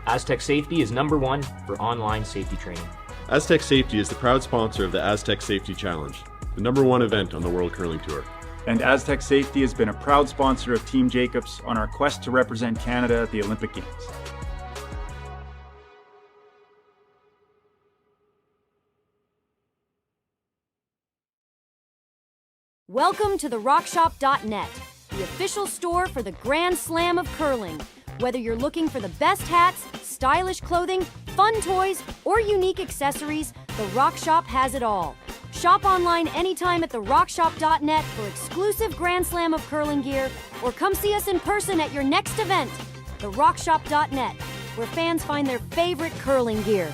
Aztec Safety is #1 for online safety training. Aztec Safety is the proud sponsor of the Aztec Safety Challenge, the #1 event on the World Curling Tour. And Aztec Safety has been a proud sponsor of Team Jacobs on our quest to represent Canada at the Olympic Games. Welcome to the rockshop.net, the official store for the Grand Slam of curling. Whether you're looking for the best hats, stylish clothing, fun toys, or unique accessories, the Rock Shop has it all. Shop online anytime at therockshop.net for exclusive Grand Slam of curling gear, or come see us in person at your next event. Therockshop.net, where fans find their favorite curling gear.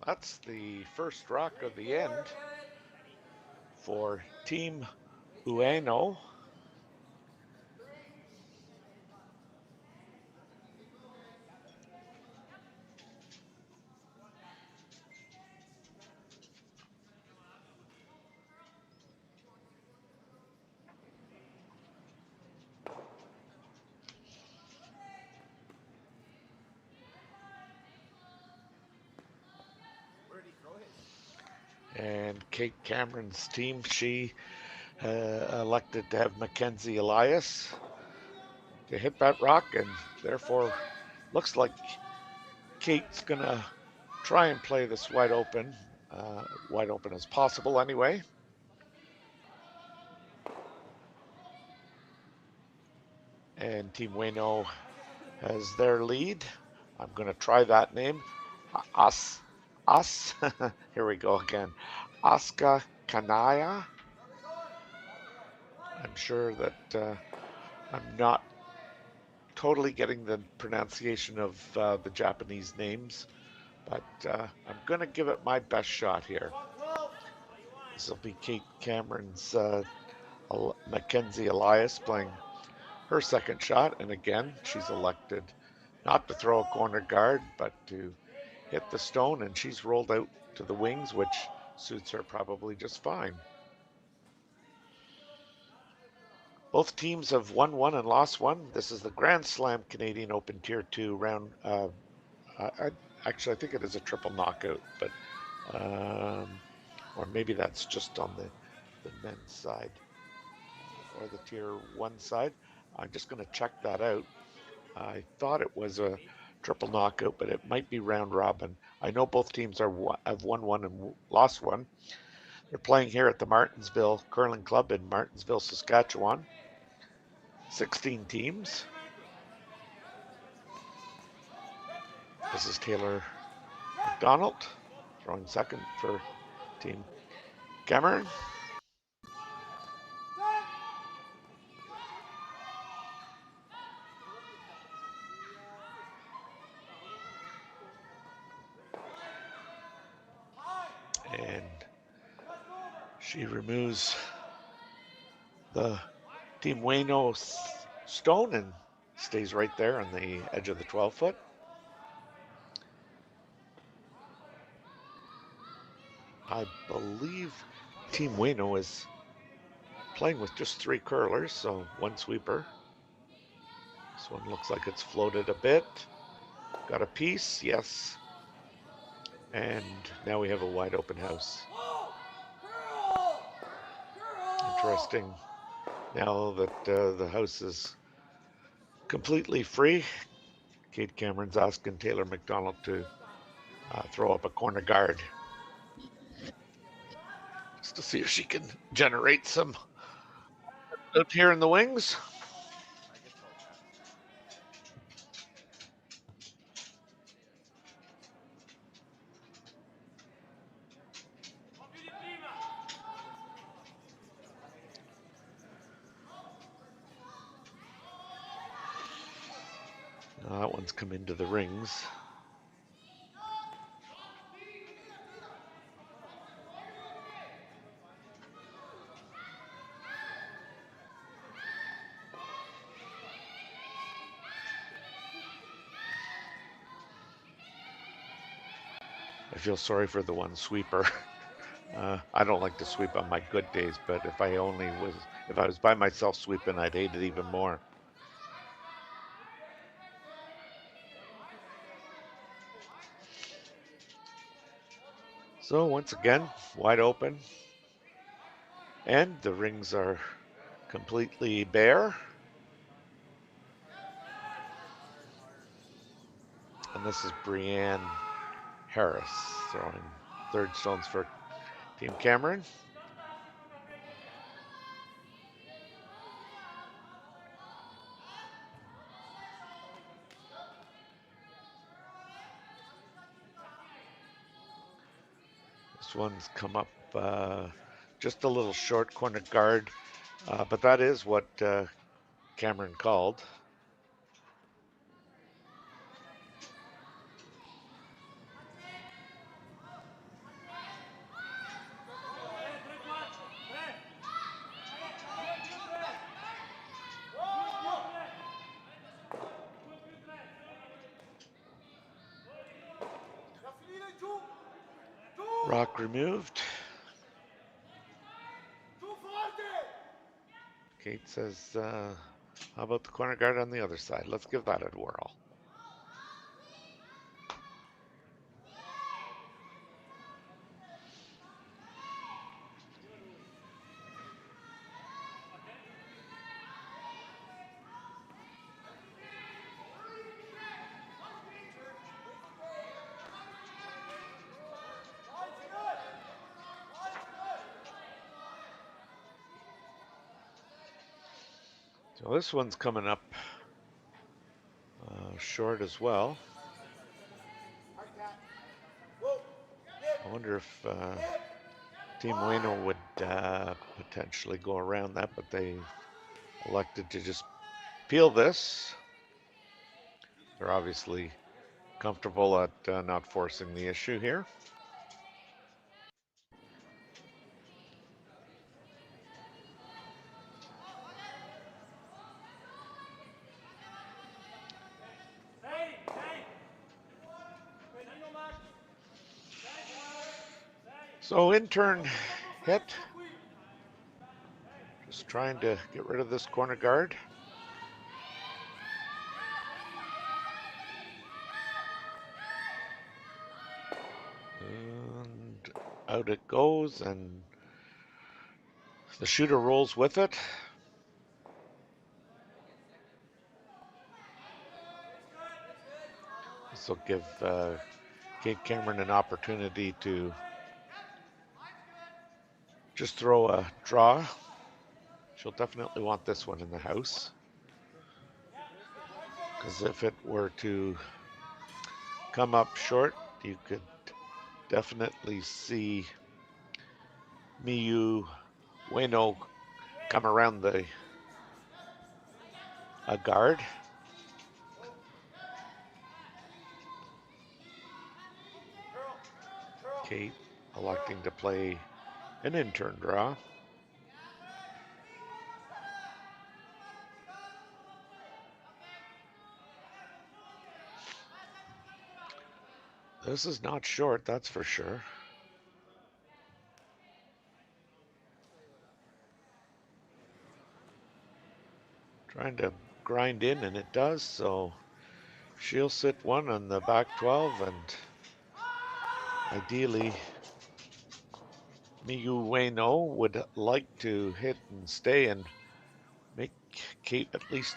That's the first rock of the end for Team Ueno. And Kate Cameron's team, she elected to have Mackenzie Elias to hit that rock, and therefore looks like Kate's gonna try and play this wide open as possible anyway. And Team Ueno has their lead. I'm gonna try that name. Here we go again. Aska Kanaya. I'm sure that I'm not totally getting the pronunciation of the Japanese names, but I'm going to give it my best shot here. This will be Kate Cameron's Mackenzie Elias playing her second shot, and again, she's elected not to throw a corner guard, but to hit the stone, and she's rolled out to the wings, which suits her probably just fine. Both teams have won one and lost one. This is the Grand Slam Canadian Open Tier 2 round. Actually, I think it is a triple knockout, but or maybe that's just on the men's side or the Tier 1 side. I'm just going to check that out. I thought it was a triple knockout, but it might be round robin. I know both teams have won one and lost one. They're playing here at the Martensville Curling Club in Martensville, Saskatchewan. 16 teams. This is Taylor McDonald throwing second for Team Cameron. And she removes the Team Ueno stone and stays right there on the edge of the 12-foot. I believe Team Ueno is playing with just 3 curlers, so 1 sweeper. This one looks like it's floated a bit. Got a piece, yes. And now we have a wide open house. Interesting. Now that the house is completely free, Kate Cameron's asking Taylor McDonald to throw up a corner guard, just to see if she can generate some out here in the wings. That one's come into the rings. I feel sorry for the one sweeper. I don't like to sweep on my good days, but if I was by myself sweeping, I'd hate it even more. So once again, wide open, and the rings are completely bare. And this is Brianne Harris throwing third stones for Team Cameron. This one's come up just a little short corner guard, but that is what Cameron called. Rock removed. Kate says, how about the corner guard on the other side? Let's give that a whirl. So this one's coming up short as well. I wonder if Team Ueno would potentially go around that, but they elected to just peel this. They're obviously comfortable at not forcing the issue here. So in-turn hit. Just trying to get rid of this corner guard. And out it goes, and the shooter rolls with it. This will give Kate Cameron an opportunity to just throw a draw. She'll definitely want this one in the house, because if it were to come up short, you could definitely see Miyu Ueno come around a guard. Kate electing to play an in-turn draw. This is not short, that's for sure. Trying to grind in, and it does, so she'll sit one on the back 12, and ideally Miyu Ueno would like to hit and stay and make Kate at least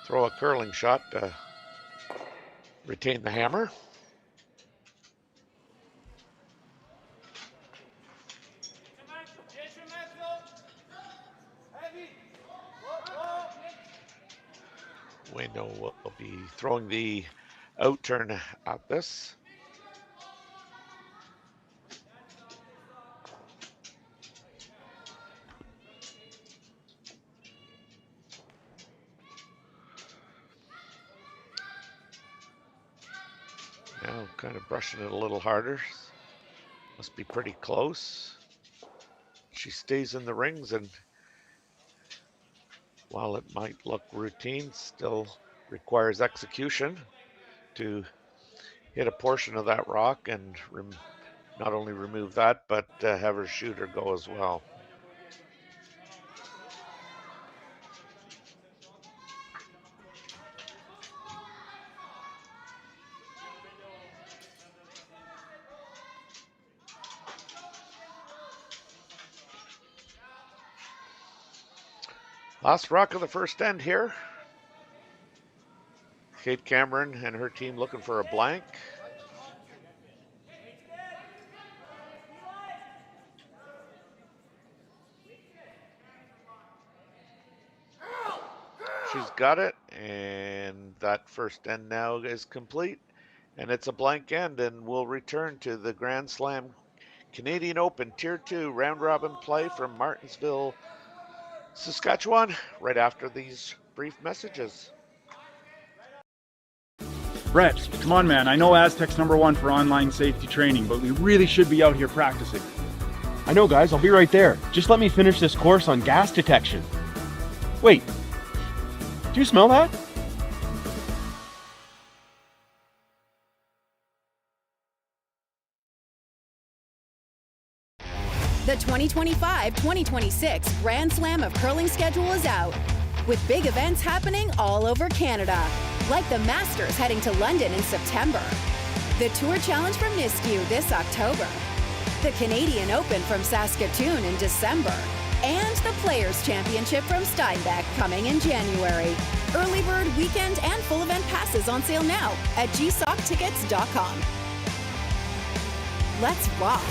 throw a curling shot to retain the hammer. Ueno will be throwing the out turn at this. Now kind of brushing it a little harder. Must be pretty close. She stays in the rings, and while it might look routine, still requires execution to hit a portion of that rock and not only remove that, but have her shooter go as well. Last rock of the first end here. Kate Cameron and her team looking for a blank. She's got it, and that first end now is complete, and it's a blank end, and we'll return to the Grand Slam Canadian Open Tier 2 round robin play from Martensville, Saskatchewan, right after these brief messages. Brett, come on, man. I know Aztec's #1 for online safety training, but we really should be out here practicing. I know, guys. I'll be right there. Just let me finish this course on gas detection. Wait. Do you smell that? The 2025-2026 Grand Slam of Curling schedule is out, with big events happening all over Canada, like the Masters heading to London in September, the Tour Challenge from Nisku this October, the Canadian Open from Saskatoon in December, and the Players' Championship from Steinbach coming in January. Early bird weekend and full event passes on sale now at gsocktickets.com. Let's rock!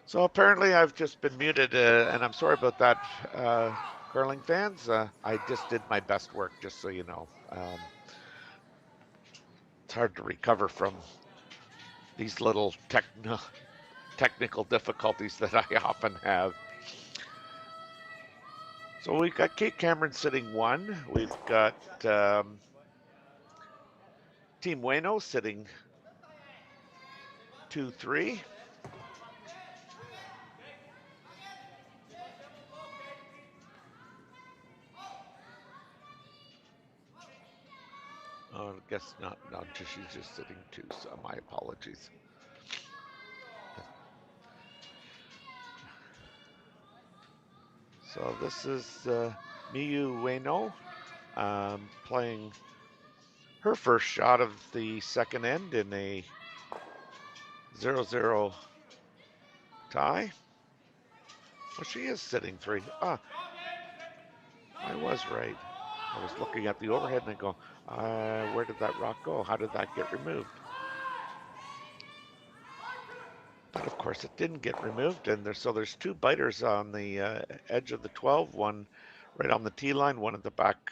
So apparently I've just been muted, and I'm sorry about that, curling fans. I just did my best work, just so you know. It's hard to recover from these little technical difficulties that I often have. So we've got Kate Cameron sitting 1. We've got Team Ueno sitting 2-3. Oh, I guess not. No, she's just sitting 2. So my apologies. So this is Miyu Ueno playing her first shot of the second end in a 0-0 tie. Well, she is sitting 3. Ah, I was right. I was looking at the overhead and I go, where did that rock go? How did that get removed? But of course it didn't get removed, and there's 2 biters on the edge of the 12, one right on the tee line, one at the back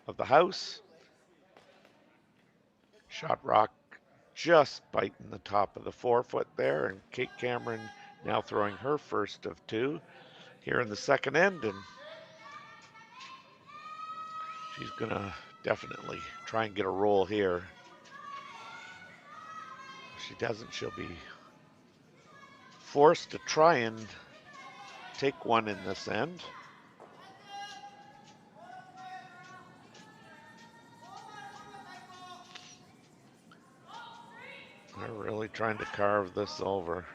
of the house. Shot rock just biting the top of the 4-foot there, and Kate Cameron now throwing her first of 2 here in the second end, and she's gonna definitely try and get a roll here. If she doesn't, she'll be forced to try and take one in this end. They're really trying to carve this over.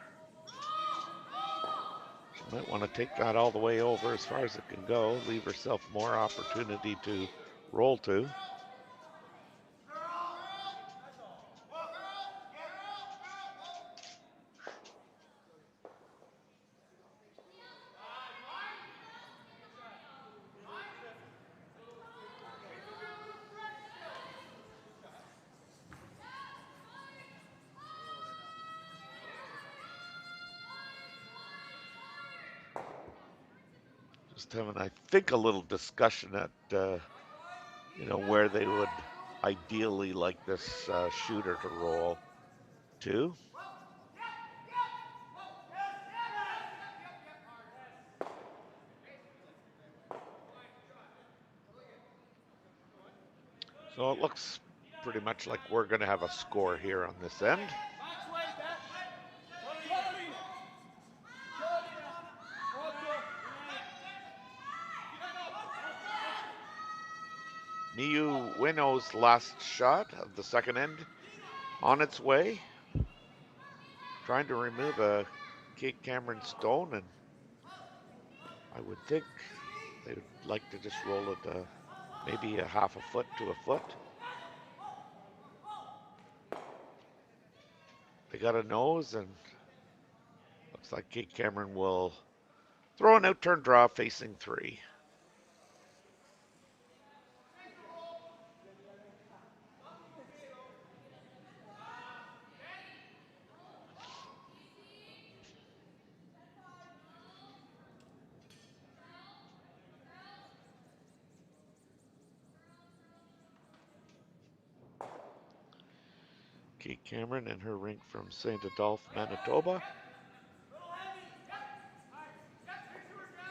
She might want to take that all the way over as far as it can go, leave herself more opportunity to roll to. Just having, I think, a little discussion at, where they would ideally like this shooter to roll to. So it looks pretty much like we're going to have a score here on this end. Miyu Ueno's last shot of the second end on its way. Trying to remove a Kate Cameron stone, and I would think they would like to just roll it maybe a half a foot to a foot. They got a nose, and looks like Kate Cameron will throw an out-turn draw facing 3. Kate Cameron and her rink from St. Adolphe, Manitoba.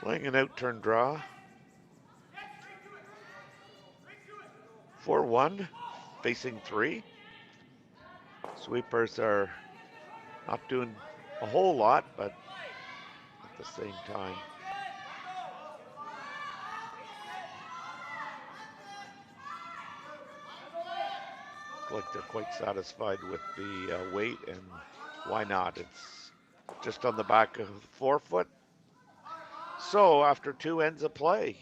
Playing an out-turn draw. 4-1, facing 3. Sweepers are not doing a whole lot, but at the same time. Like they're quite satisfied with the weight, and why not? It's just on the back of the 4-foot. So after 2 ends of play,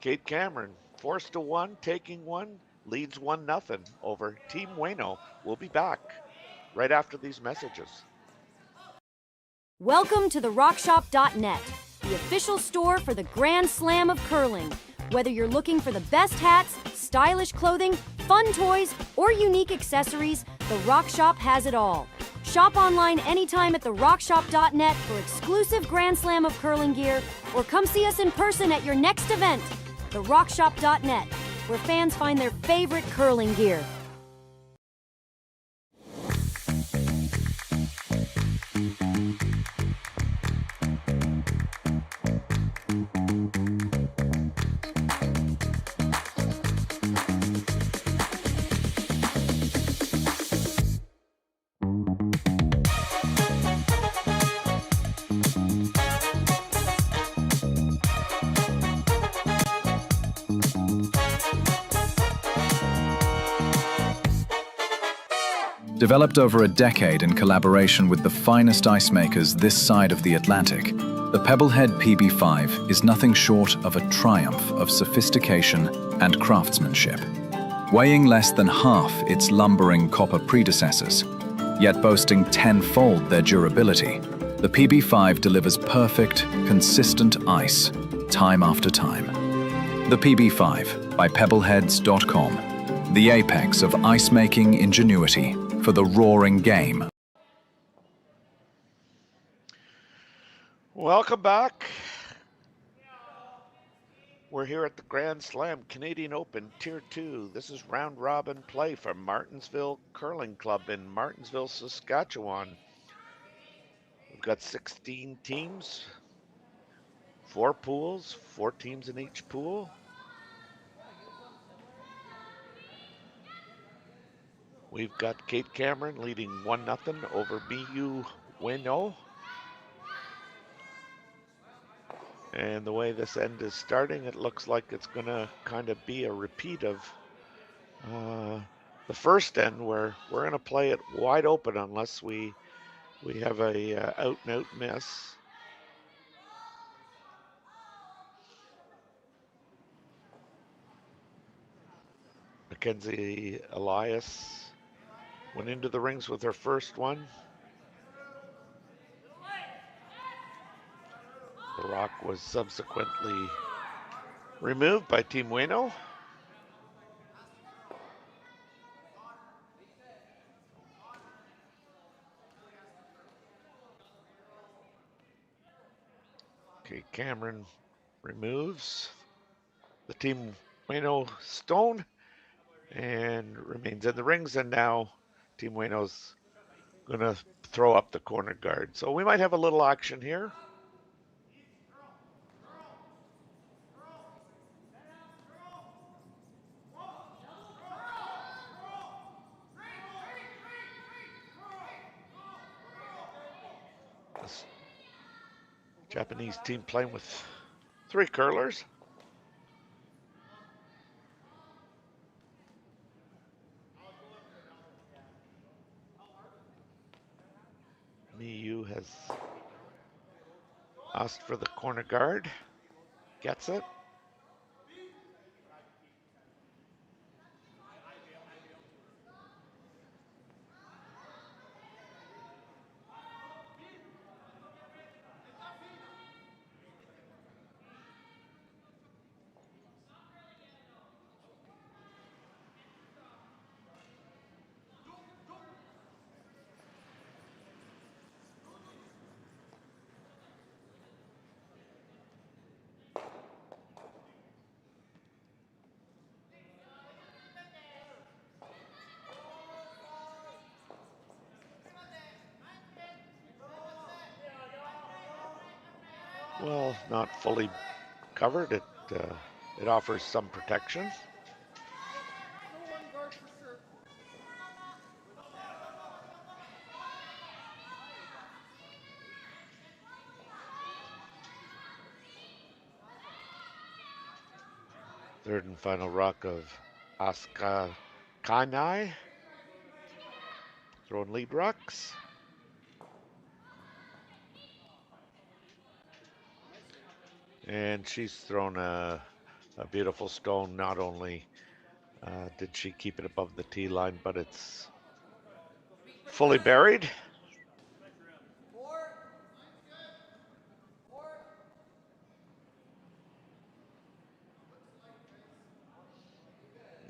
Kate Cameron forced to 1, taking 1, leads 1-0 over Team Ueno. We'll be back right after these messages. Welcome to the RockShop.net, the official store for the Grand Slam of curling. Whether you're looking for the best hats, stylish clothing, fun toys, or unique accessories, the Rock Shop has it all. Shop online anytime at therockshop.net for exclusive Grand Slam of curling gear, or come see us in person at your next event. Therockshop.net, where fans find their favorite curling gear. Developed over a decade in collaboration with the finest ice makers this side of the Atlantic, the Pebblehead PB5 is nothing short of a triumph of sophistication and craftsmanship. Weighing less than half its lumbering copper predecessors, yet boasting tenfold their durability, The PB5 delivers perfect, consistent ice, time after time. The PB5 by pebbleheads.com. The apex of ice-making ingenuity for the roaring game. Welcome back. We're here at the Grand Slam Canadian Open Tier 2. This is round robin play for Martensville Curling Club in Martensville, Saskatchewan. We've got 16 teams, 4 pools, 4 teams in each pool. We've got Kate Cameron leading 1-0 over Miyu Ueno. And the way this end is starting, it looks like it's going to kind of be a repeat of the first end, where we're going to play it wide open unless we have a out-and-out miss. Mackenzie Elias went into the rings with her first one. The rock was subsequently removed by Team Ueno. Okay, Cameron removes the Team Ueno stone and remains in the rings, and now Team Ueno's going to throw up the corner guard. So we might have a little action here. This Japanese team playing with 3 curlers. Miyu has asked for the corner guard, gets it. Well, not fully covered. It offers some protection. Third and final rock of Asuka Kanai. Throwing lead rocks. And she's thrown a beautiful stone. Not only did she keep it above the tee line, but it's fully buried.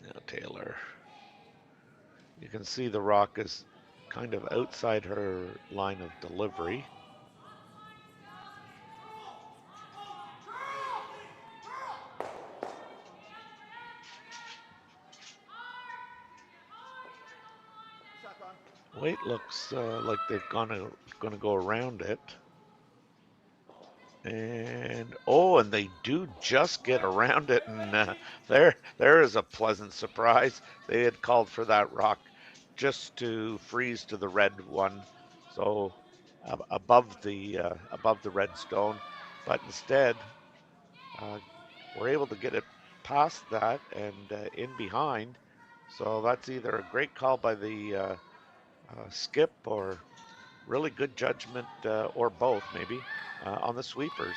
Now Taylor. You can see the rock is kind of outside her line of delivery. Weight looks like they're gonna go around it, and they do just get around it, and there is a pleasant surprise. They had called for that rock just to freeze to the red one, so above the red stone, but instead we're able to get it past that and in behind. So that's either a great call by the skip or really good judgment, or both maybe, on the sweepers.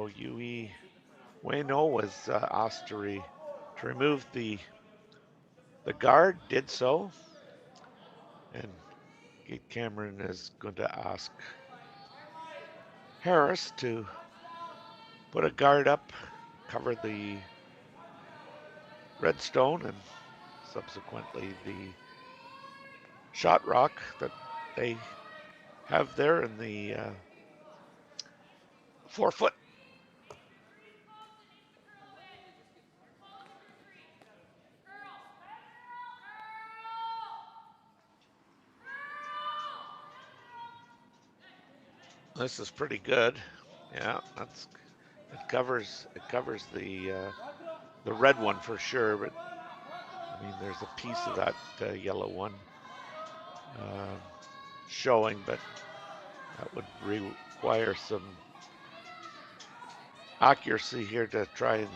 Miyu Ueno was asked to remove the guard, did so, and Gate Cameron is going to ask Harris to put a guard up, cover the redstone, and subsequently the shot rock that they have there in the 4-foot. This is pretty good. Yeah, it covers the red one for sure, but I mean there's a piece of that yellow one showing, but that would require some accuracy here to try and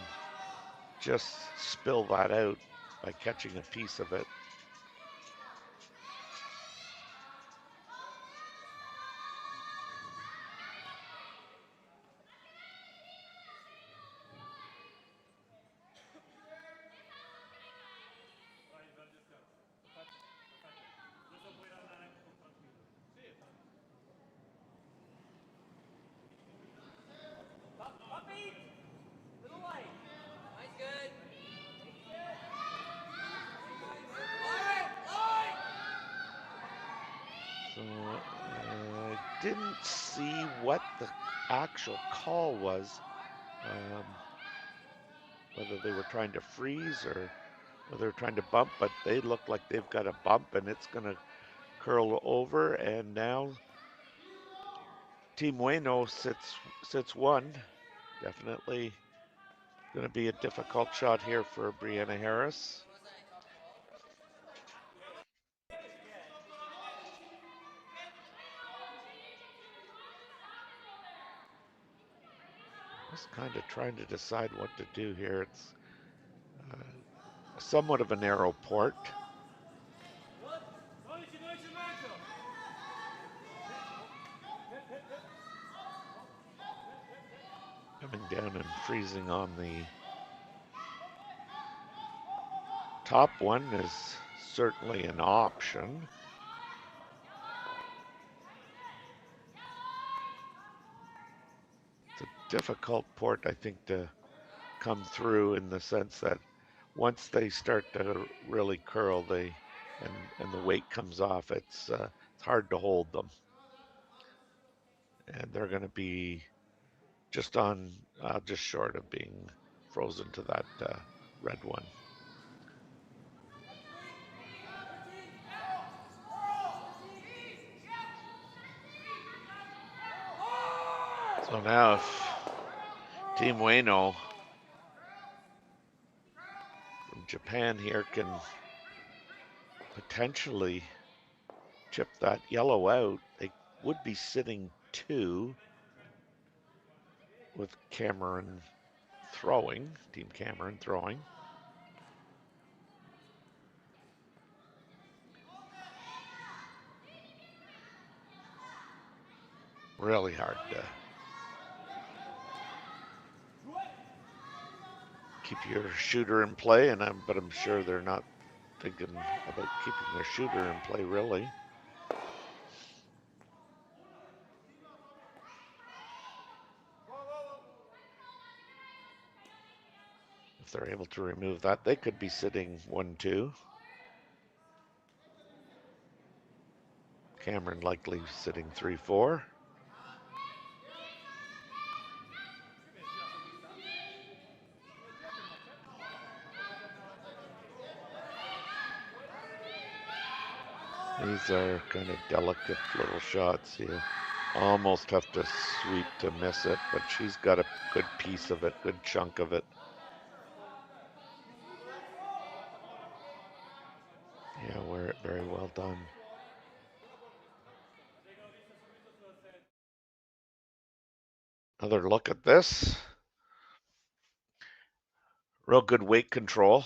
just spill that out by catching a piece of it. I didn't see what the actual call was, whether they were trying to freeze or whether they were trying to bump, but they look like they've got a bump and it's going to curl over, and now Team Ueno sits one. Definitely going to be a difficult shot here for Brianna Harris. Just kind of trying to decide what to do here. It's somewhat of a narrow port. Coming down and freezing on the top one is certainly an option. It's a difficult port, I think, to come through in the sense that once they start to really curl, and the weight comes off, it's hard to hold them, and they're going to be just short of being frozen to that red one. So now if Team Ueno from Japan here can potentially chip that yellow out, they would be sitting 2 with Cameron throwing, Team Cameron throwing. Really hard to keep your shooter in play, but I'm sure they're not thinking about keeping their shooter in play really. If they're able to remove that, they could be sitting 1-2. Cameron likely sitting 3-4. These are kind of delicate little shots. You almost have to sweep to miss it, but she's got a good piece of it, good chunk of it. Yeah, very well done. Another look at this. Real good weight control.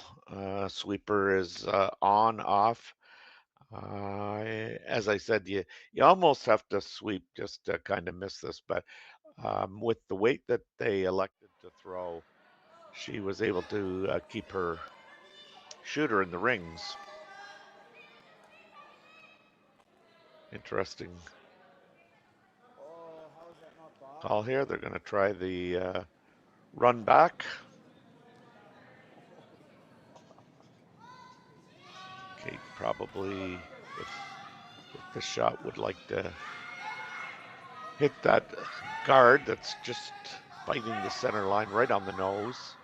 Sweeper is on, off. As I said, you almost have to sweep just to kind of miss this, but With the weight that they elected to throw, she was able to keep her shooter in the rings. Interesting call here. They're going to try the run back. Kate probably, if the shot would like to hit that guard that's just fighting the center line right on the nose.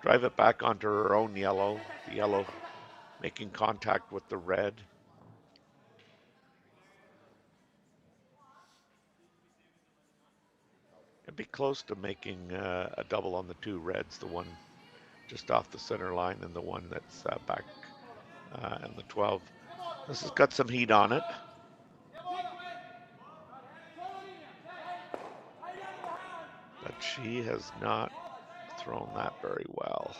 Drive it back onto her own yellow. The yellow making contact with the red. It'd be close to making a double on the two reds, the one just off the center line and the one that's back in the 12. This has got some heat on it. But she has not thrown that very well.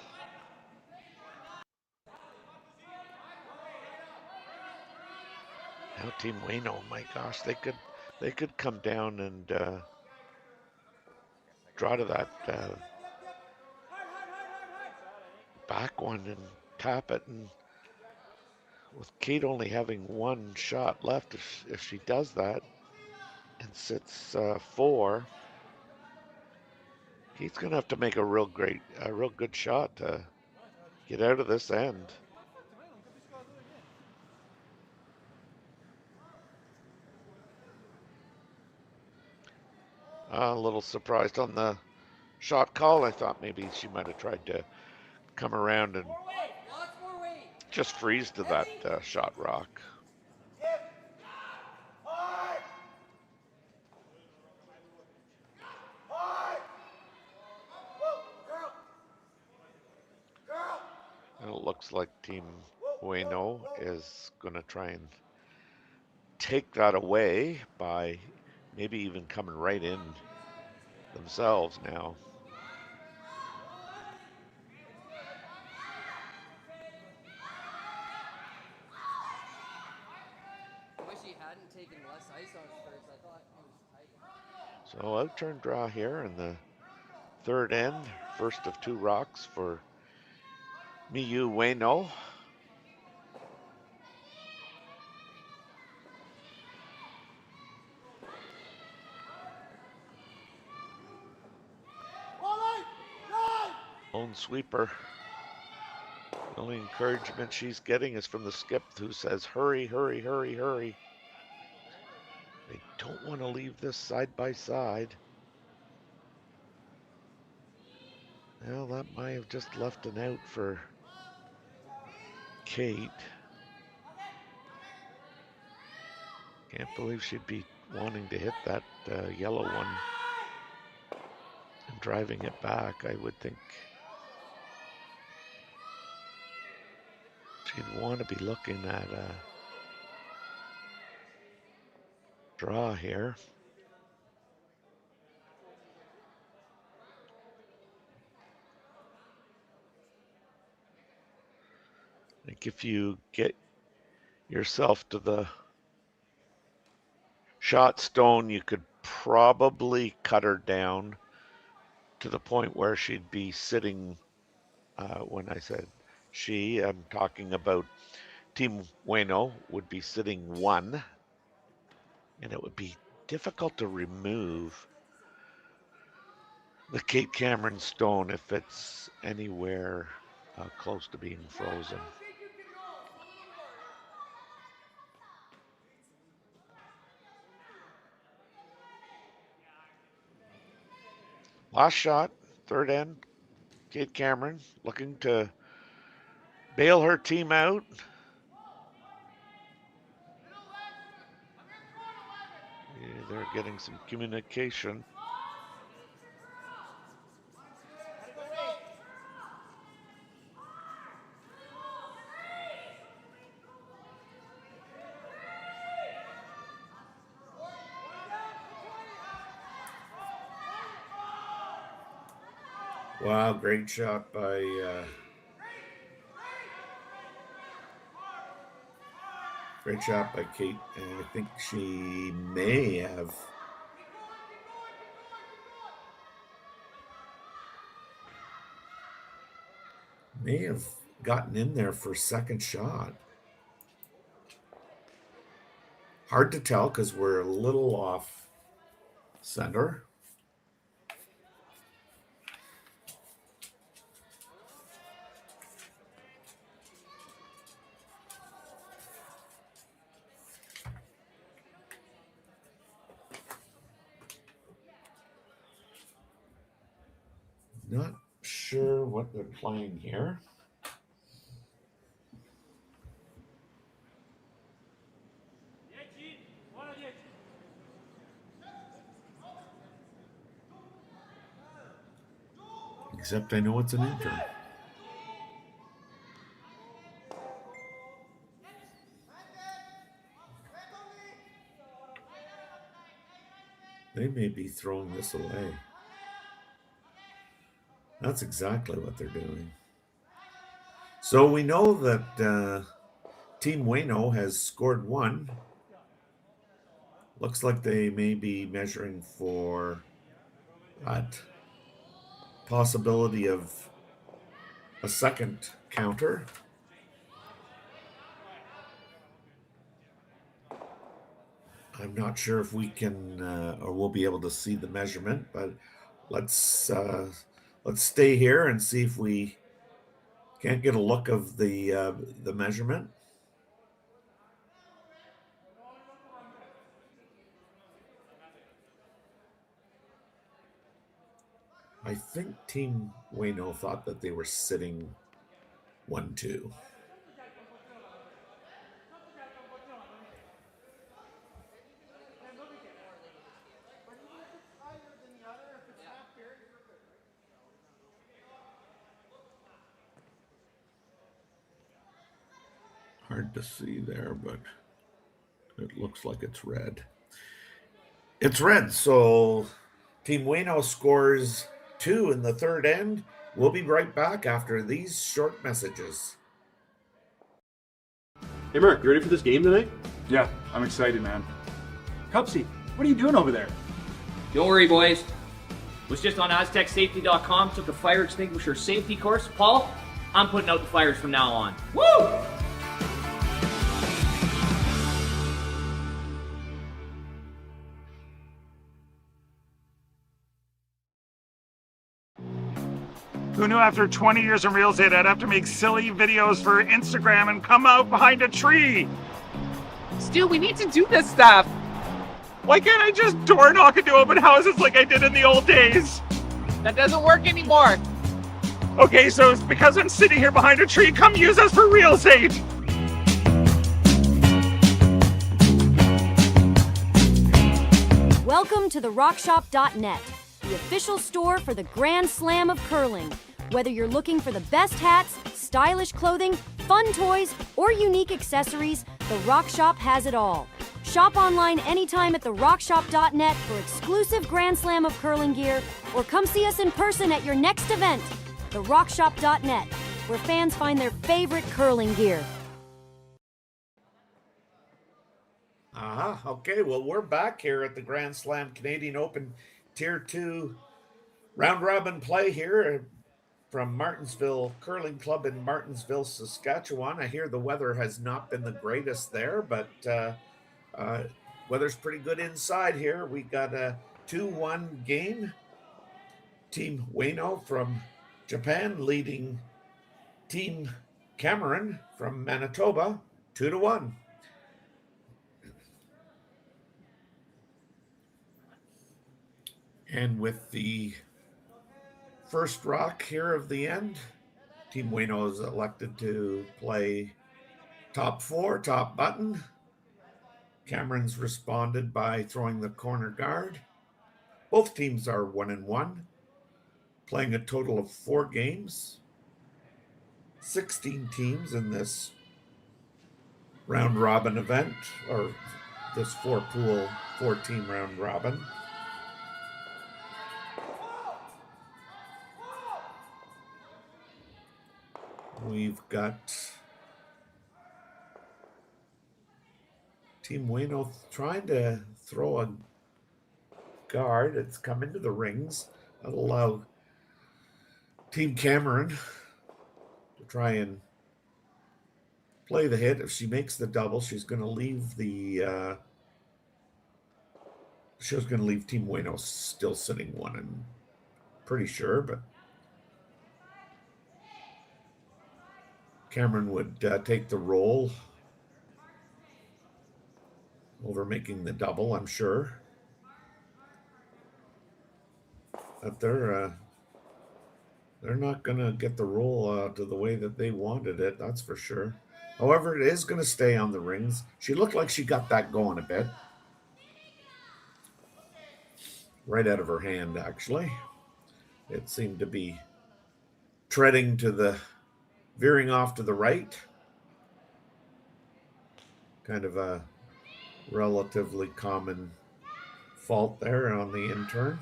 Now Team Ueno, my gosh, they could come down and draw to that back one and tap it, and with Kate only having one shot left, if she does that and sits 4, Kate's gonna have to make a real good shot to get out of this end. A little surprised on the shot call. I thought maybe she might have tried to come around and just freeze to that shot rock. And it looks like Team Ueno is going to try and take that away by maybe even coming right in themselves now. So out-turn draw here in the third end. First of 2 rocks for Miyu Ueno. Lone sweeper. The only encouragement she's getting is from the skip, who says, hurry, hurry, hurry, hurry. They don't want to leave this side by side. Well, that might have just left an out for Kate. Can't believe she'd be wanting to hit that yellow one and driving it back. I would think she'd want to be looking at a draw here. I think if you get yourself to the shot stone, you could probably cut her down to the point where she'd be sitting, when I said she, I'm talking about Team Ueno would be sitting 1, and it would be difficult to remove the Kate Cameron stone if it's anywhere close to being frozen. Last shot, third end. Kate Cameron looking to bail her team out. Yeah, they're getting some communication. Wow, great shot by Kate, and I think she may have May have gotten in there for second shot. Hard to tell because we're a little off center. Not sure what they're playing here. Except I know it's an intern. They may be throwing this away. That's exactly what they're doing. So we know that Team Ueno has scored one. Looks like they may be measuring for that possibility of a second counter. I'm not sure if we can or we'll be able to see the measurement, but let's stay here and see if we can't get a look of the measurement. I think Team Ueno thought that they were sitting 1-2. Hard to see there, but it looks like it's red. It's red, so Team Ueno scores 2 in the third end. We'll be right back after these short messages. Hey Mark, you ready for this game tonight? Yeah, I'm excited, man. Cupsy, what are you doing over there? Don't worry, boys. Was just on AztecSafety.com, took a fire extinguisher safety course. Paul, I'm putting out the fires from now on. Woo! Who knew after 20 years in real estate I'd have to make silly videos for Instagram and come out behind a tree? Stu, we need to do this stuff. Why can't I just door knock into open houses like I did in the old days? That doesn't work anymore. Okay, so it's because I'm sitting here behind a tree. Come use us for real estate. Welcome to the RockShop.net, the official store for the Grand Slam of curling. Whether you're looking for the best hats, stylish clothing, fun toys, or unique accessories, the Rock Shop has it all. Shop online anytime at therockshop.net for exclusive Grand Slam of curling gear, or come see us in person at your next event. Therockshop.net, where fans find their favorite curling gear. Okay, well, we're back here at the Grand Slam Canadian Open Tier 2 round robin play here from Martensville Curling Club in Martensville, Saskatchewan. I hear the weather has not been the greatest there, but weather's pretty good inside here. We got a 2-1 game. Team Ueno from Japan leading Team Cameron from Manitoba 2-1. And with the first rock here of the end, Team Ueno is elected to play top 4, top button. Cameron's responded by throwing the corner guard. Both teams are 1-1, playing a total of 4 games. 16 teams in this round robin event, or this 4-pool, 4-team round robin. We've got Team Ueno trying to throw a guard. It's come into the rings. That'll allow Team Cameron try and play the hit. If she makes the double, she's going to leave the she was going to leave Team Ueno still sitting one, I'm pretty sure, but Cameron would take the roll over making the double, I'm sure. But they're not going to get the roll to the way that they wanted it, that's for sure. However, it is going to stay on the rings. She looked like she got that going a bit. Right out of her hand, actually. It seemed to be treading to the, veering off to the right. Kind of a relatively common fault there on the in-turn.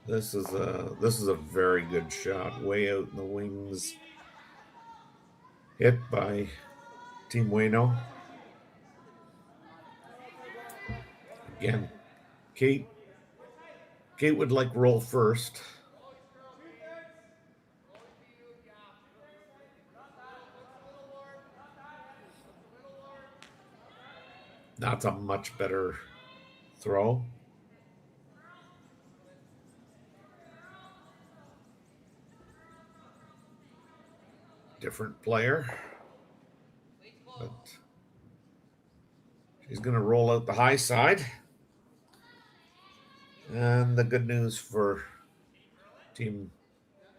This is a very good shot, way out in the wings. Hit by Team Ueno. Again, Kate would like roll first. That's a much better throw. Different player. But she's going to roll out the high side. And the good news for Team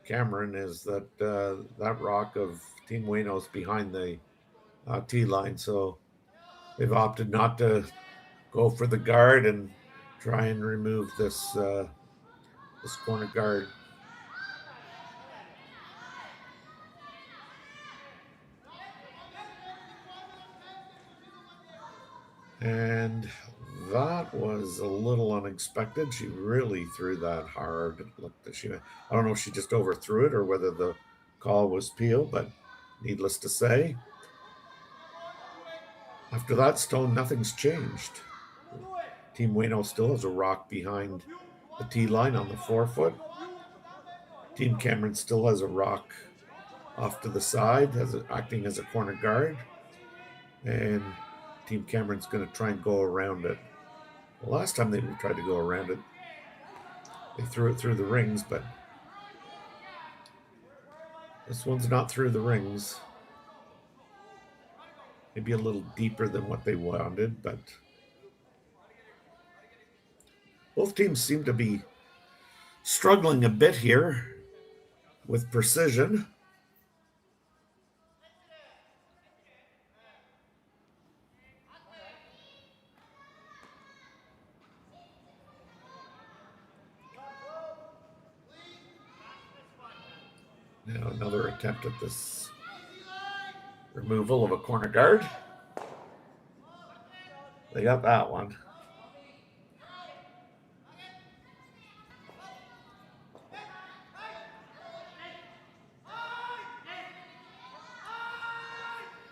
Cameron is that that rock of Team Ueno is behind the tee line. So they've opted not to go for the guard and try and remove this this corner guard. And that was a little unexpected. She really threw that hard. It looked that I don't know if she just overthrew it or whether the call was peeled, but needless to say, after that stone, nothing's changed. Team Ueno still has a rock behind the tee line on the 4-foot. Team Cameron still has a rock off to the side, acting as a corner guard. And Team Cameron's going to try and go around it. The last time they tried to go around it, they threw it through the rings, but this one's not through the rings. Maybe a little deeper than what they wanted, but both teams seem to be struggling a bit here with precision. Now another attempt at this removal of a corner guard. They got that one.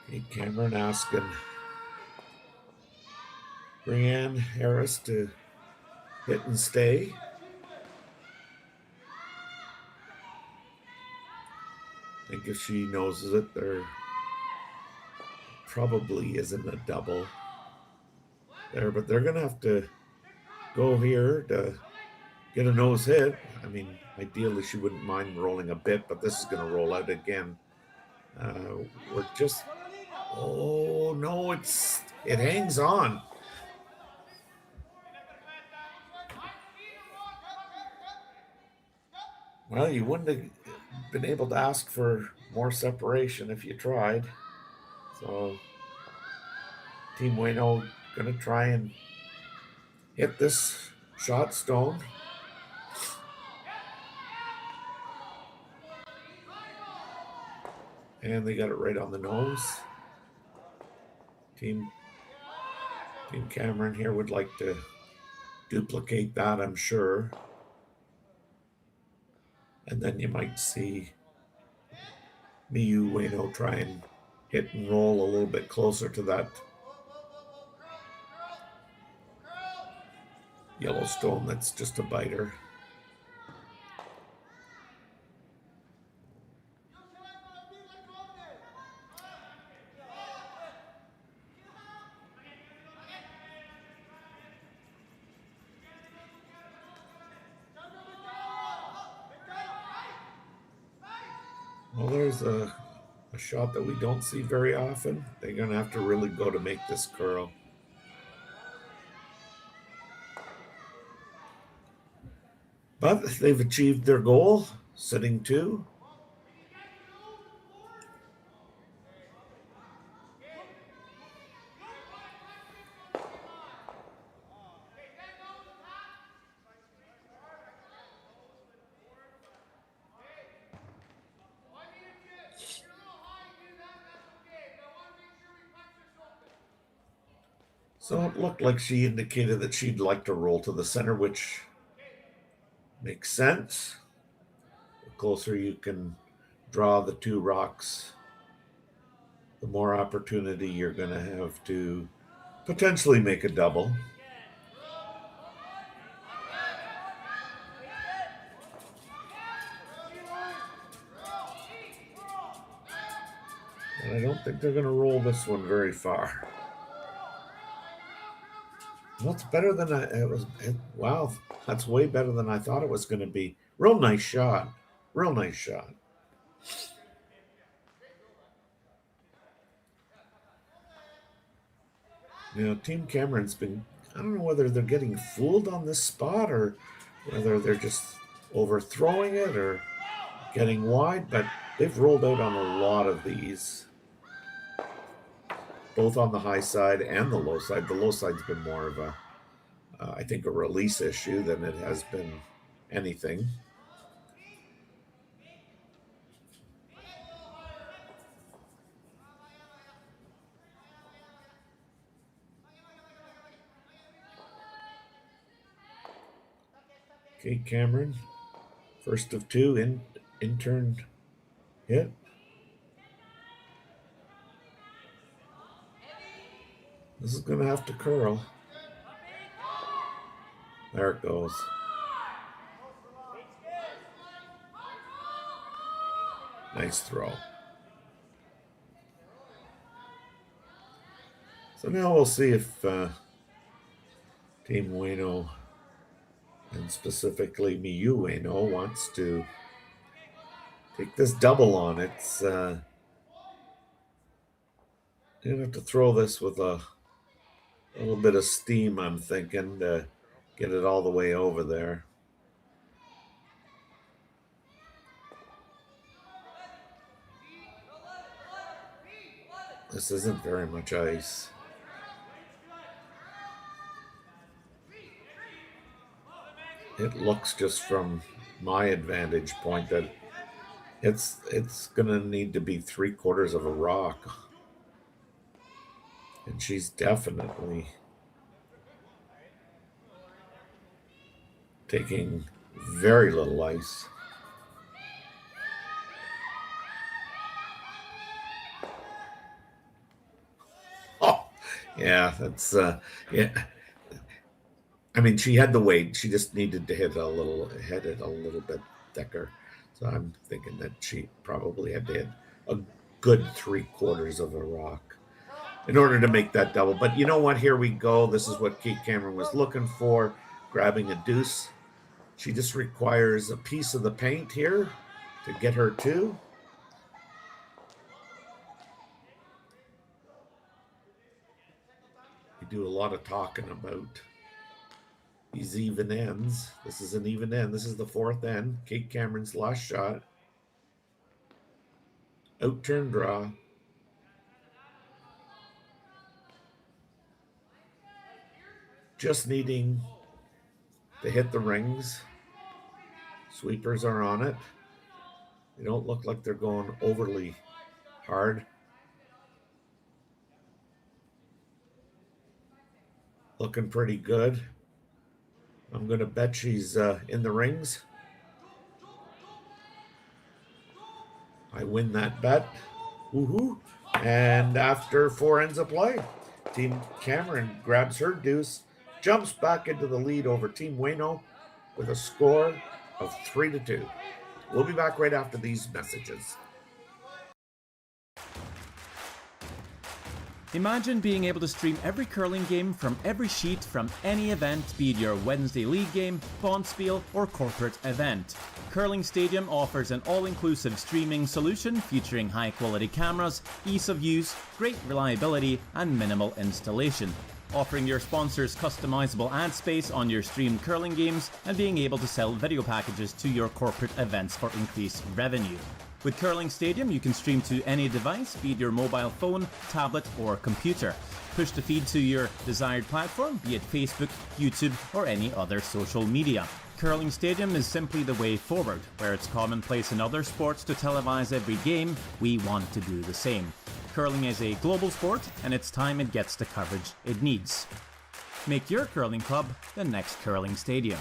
Kate Cameron asking Brianne Harris to hit and stay. I think if she noses it, there probably isn't a double there, but they're going to have to go here to get a nose hit. I mean, ideally she wouldn't mind rolling a bit, but this is going to roll out again. We're just, oh no, it hangs on. Well, you wouldn't have been able to ask for more separation if you tried. So Team Ueno going to try and hit this shot stone. And they got it right on the nose. Team Cameron here would like to duplicate that, I'm sure. And then you might see Miyu Ueno try and hit and roll a little bit closer to that Yellowstone that's just a biter. Well, there's a shot that we don't see very often. They're going to have to really go to make this curl. But they've achieved their goal, sitting 2. So it looked like she indicated that she'd like to roll to the center, which makes sense. The closer you can draw the 2 rocks, the more opportunity you're going to have to potentially make a double. And I don't think they're going to roll this one very far. Well, it's better than wow, that's way better than I thought it was going to be. Real nice shot. Real nice shot. You know, Team Cameron's been, I don't know whether they're getting fooled on this spot or whether they're just overthrowing it or getting wide, but they've rolled out on a lot of these, both on the high side and the low side. The low side's been more of a, I think, a release issue than it has been anything. Kate Cameron, first of 2 intern hit. This is going to have to curl. There it goes. Nice throw. So now we'll see if Team Ueno, and specifically Miyu Ueno, wants to take this double on. It's you're going to have to throw this with a little bit of steam, I'm thinking, to get it all the way over there. This isn't very much ice. It looks, just from my advantage point, that it's gonna need to be 3/4 of a rock. And she's definitely taking very little ice. Oh, yeah, that's yeah. I mean, she had the weight. She just needed to hit it a little bit thicker. So I'm thinking that she probably had to hit a good 3/4 of a rock in order to make that double. But you know what? Here we go. This is what Kate Cameron was looking for, grabbing a deuce. She just requires a piece of the paint here to get her 2. We do a lot of talking about these even ends. This is an even end. This is the 4th end. Kate Cameron's last shot. Out turn draw. Just needing to hit the rings. Sweepers are on it. They don't look like they're going overly hard. Looking pretty good. I'm going to bet she's in the rings. I win that bet. Woohoo. And after 4 ends of play, Team Cameron grabs her deuce jumps back into the lead over Team Ueno with a score of 3-2. We'll be back right after these messages. Imagine being able to stream every curling game from every sheet from any event, be it your Wednesday league game, bonspiel, or corporate event. Curling Stadium offers an all-inclusive streaming solution featuring high-quality cameras, ease of use, great reliability, and minimal installation. Offering your sponsors customizable ad space on your streamed curling games and being able to sell video packages to your corporate events for increased revenue. With Curling Stadium, you can stream to any device, be it your mobile phone, tablet, or computer. Push the feed to your desired platform, be it Facebook, YouTube, or any other social media. Curling Stadium is simply the way forward. Where it's commonplace in other sports to televise every game, we want to do the same. Curling is a global sport, and it's time it gets the coverage it needs. Make your curling club the next Curling Stadium.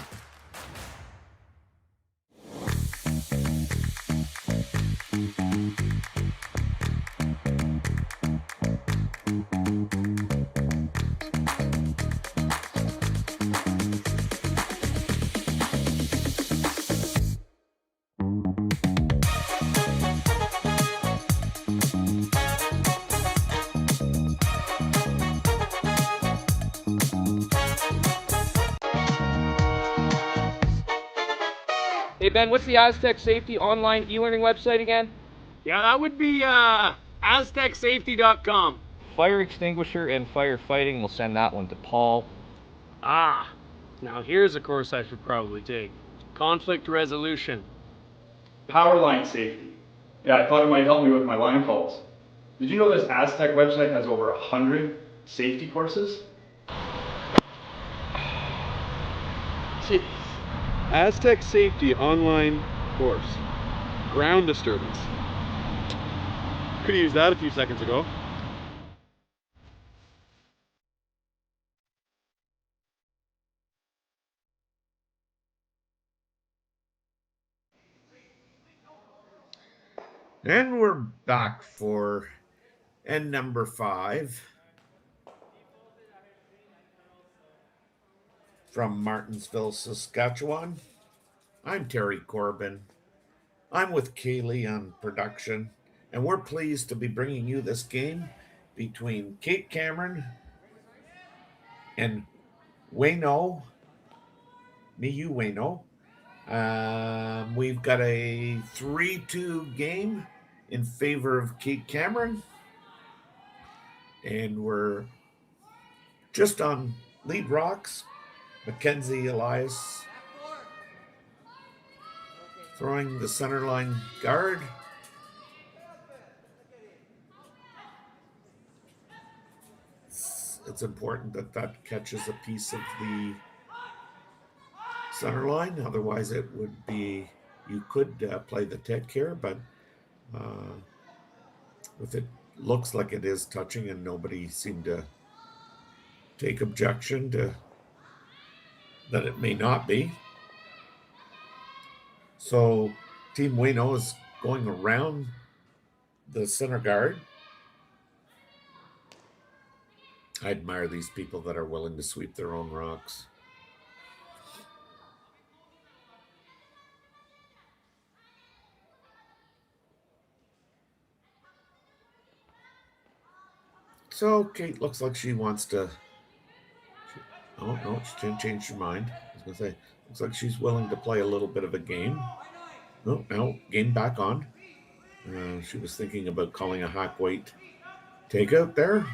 Hey Ben, what's the Aztec Safety online e-learning website again? Yeah, that would be aztecsafety.com. Fire extinguisher and firefighting, we'll send that one to Paul. Ah, now here's a course I should probably take. Conflict resolution. Power line safety. Yeah, I thought it might help me with my line calls. Did you know this Aztec website has over 100 safety courses? Jeez. Aztec Safety online course. Ground disturbance. Could have used that a few seconds ago. And we're back for end number 5 from Martensville, Saskatchewan. I'm Terry Corbin. I'm with Kaylee on production, and we're pleased to be bringing you this game between Kate Cameron and Miyu Ueno. We've got a 3-2 game in favor of Kate Cameron, and we're just on lead rocks. Mackenzie Elias throwing the centerline guard. It's important that catches a piece of the center line. Otherwise, it would be, you could play the tick here, but if it looks like it is touching and nobody seemed to take objection to that it may not be. So Team Ueno is going around the center guard. I admire these people that are willing to sweep their own rocks. So Kate looks like she wants to. Oh no, she didn't change her mind. I was gonna say, looks like she's willing to play a little bit of a game. No, now game back on. She was thinking about calling a hack weight takeout there.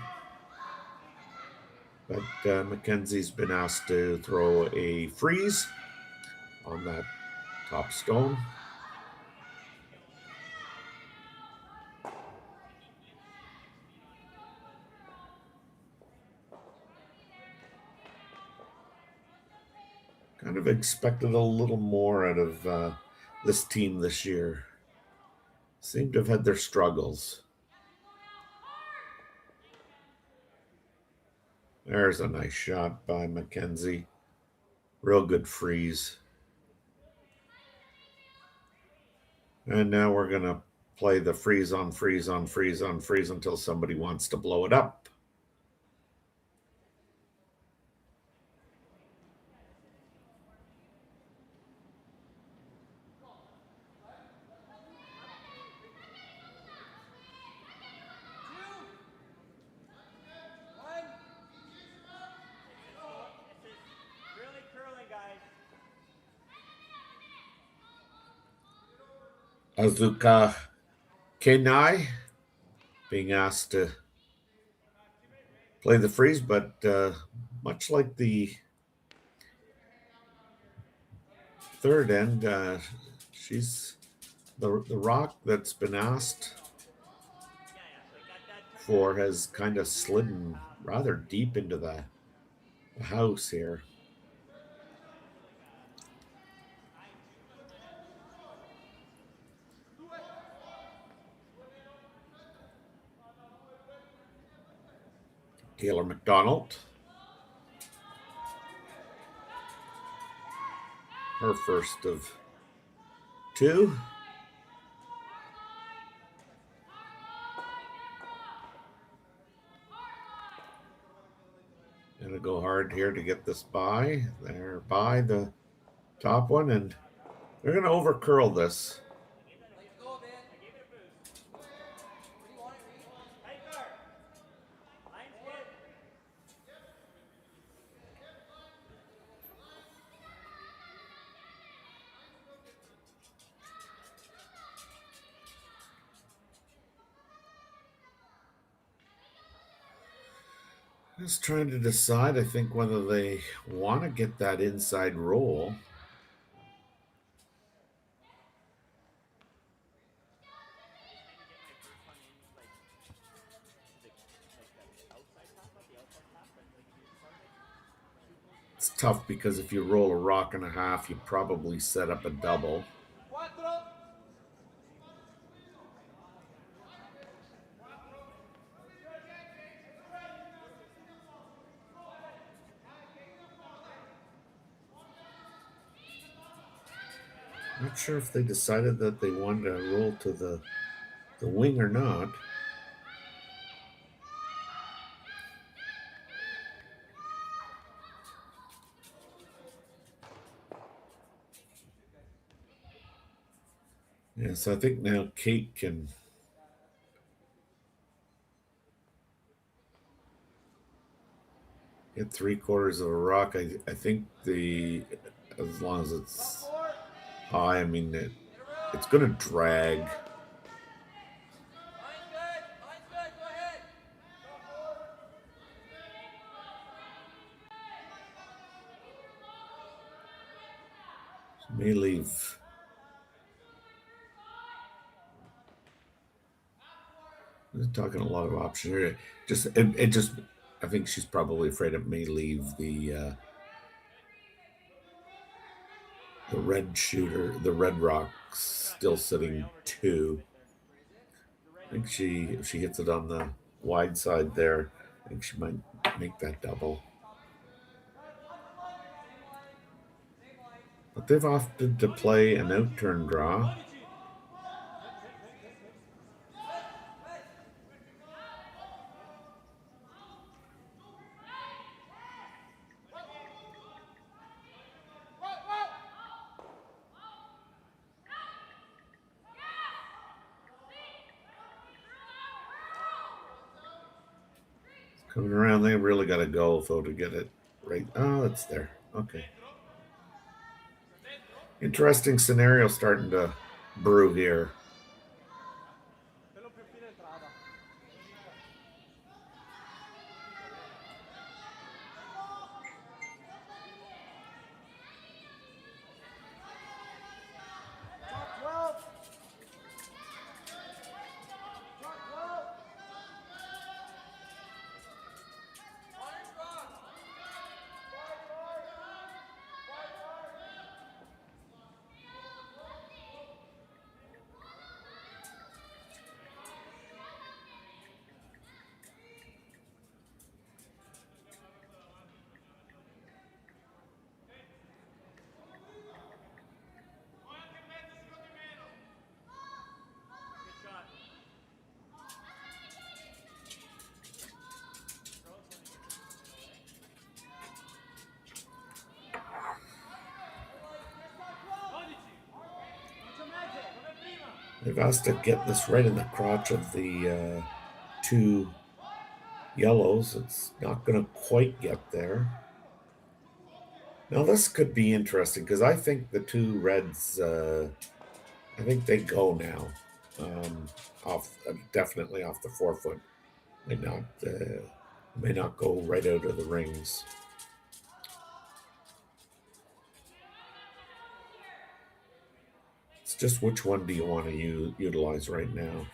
But Mackenzie's been asked to throw a freeze on that top stone. Kind of expected a little more out of this team this year. Seem to have had their struggles. There's a nice shot by Mackenzie. Real good freeze. And now we're going to play the freeze on freeze on freeze on freeze until somebody wants to blow it up. Azuka Kenai being asked to play the freeze, but much like the third end, she's the rock that's been asked for has kind of slidden rather deep into the house here. Taylor McDonald. Her first of two. Gonna go hard here to get this by. They're by the top one, and they're gonna over curl this. Just trying to decide, I think, whether they want to get that inside roll. It's tough because if you roll a rock and a half, you probably set up a double. Not sure if they decided that they wanted to roll to the wing or not. Yeah, so I think now Kate can get 3/4 of a rock. I think as long as it's high, I mean, it's going to drag. May leave. I'm talking a lot of options here. I think she's probably afraid it may leave the red shooter, the red rock, still sitting 2. I think if she hits it on the wide side there, I think she might make that double. But they've opted to play an out-turn draw. Coming around, they really got to go, though, to get it right. Oh, it's there. Okay. Interesting scenario starting to brew here. They've asked to get this right in the crotch of the 2 yellows. It's not going to quite get there. Now this could be interesting because I think the 2 reds I think they go now. Definitely off the 4-foot. May not go right out of the rings. It's just which one do you want to utilize right now?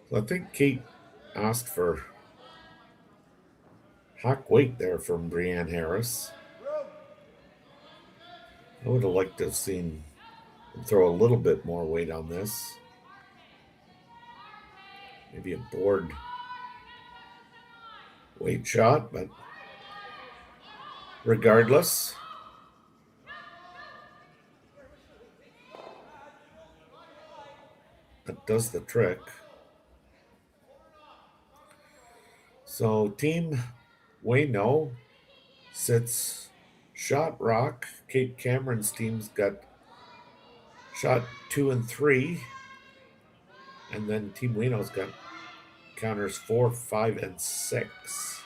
So I think Kate asked for hack weight there from Brianne Harris. I would have liked to have seen him throw a little bit more weight on this. Maybe a board weight shot, but regardless, that does the trick. So Team Ueno sits shot rock. Kate Cameron's team's got shot 2 and 3. And then Team Ueno's got counters 4, 5, and 6.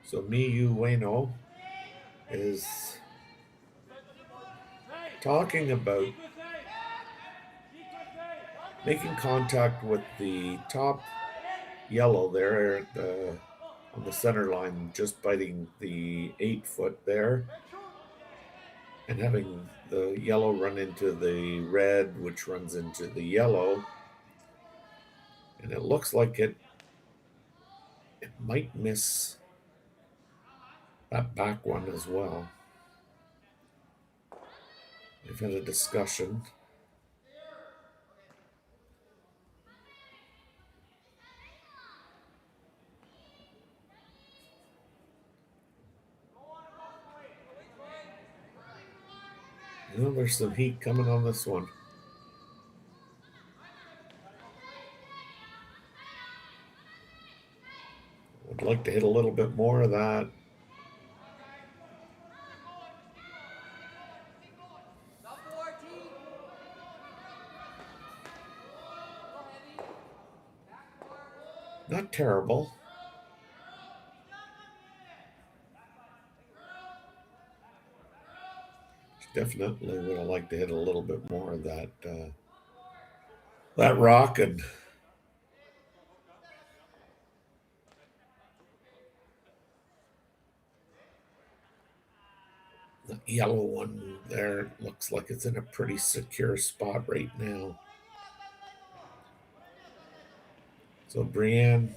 So Miyu Ueno is talking about making contact with the top yellow there on the center line, just biting the 8-foot there, and having the yellow run into the red, which runs into the yellow. And it looks like it might miss that back one as well. They've had a discussion. You know, there's some heat coming on this one. Would like to hit a little bit more of that. Not terrible. Definitely would have liked to hit a little bit more of that rock, and the yellow one there looks like it's in a pretty secure spot right now. So Brianne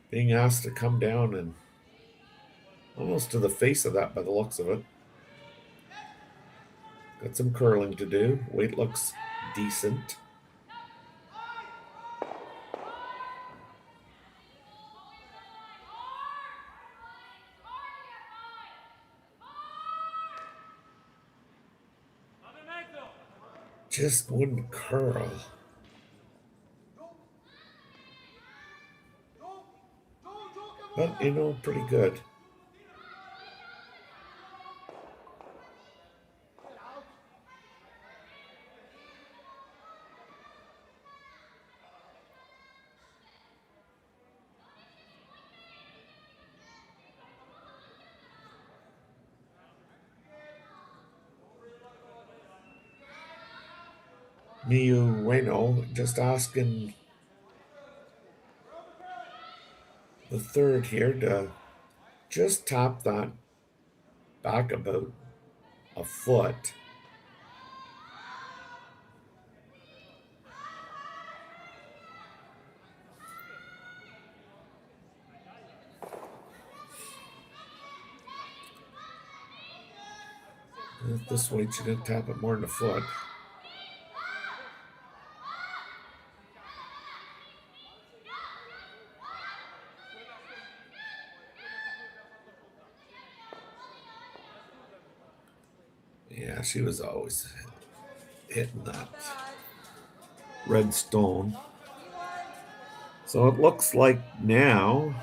being asked to come down and almost to the face of that by the looks of it. Got some curling to do. Weight looks decent. Just wouldn't curl. But, you know, pretty good. Miyu Ueno just asking the third here to just tap that back about a foot. At this weight, you didn't tap it more than a foot. Yeah, she was always hitting that red stone. So it looks like now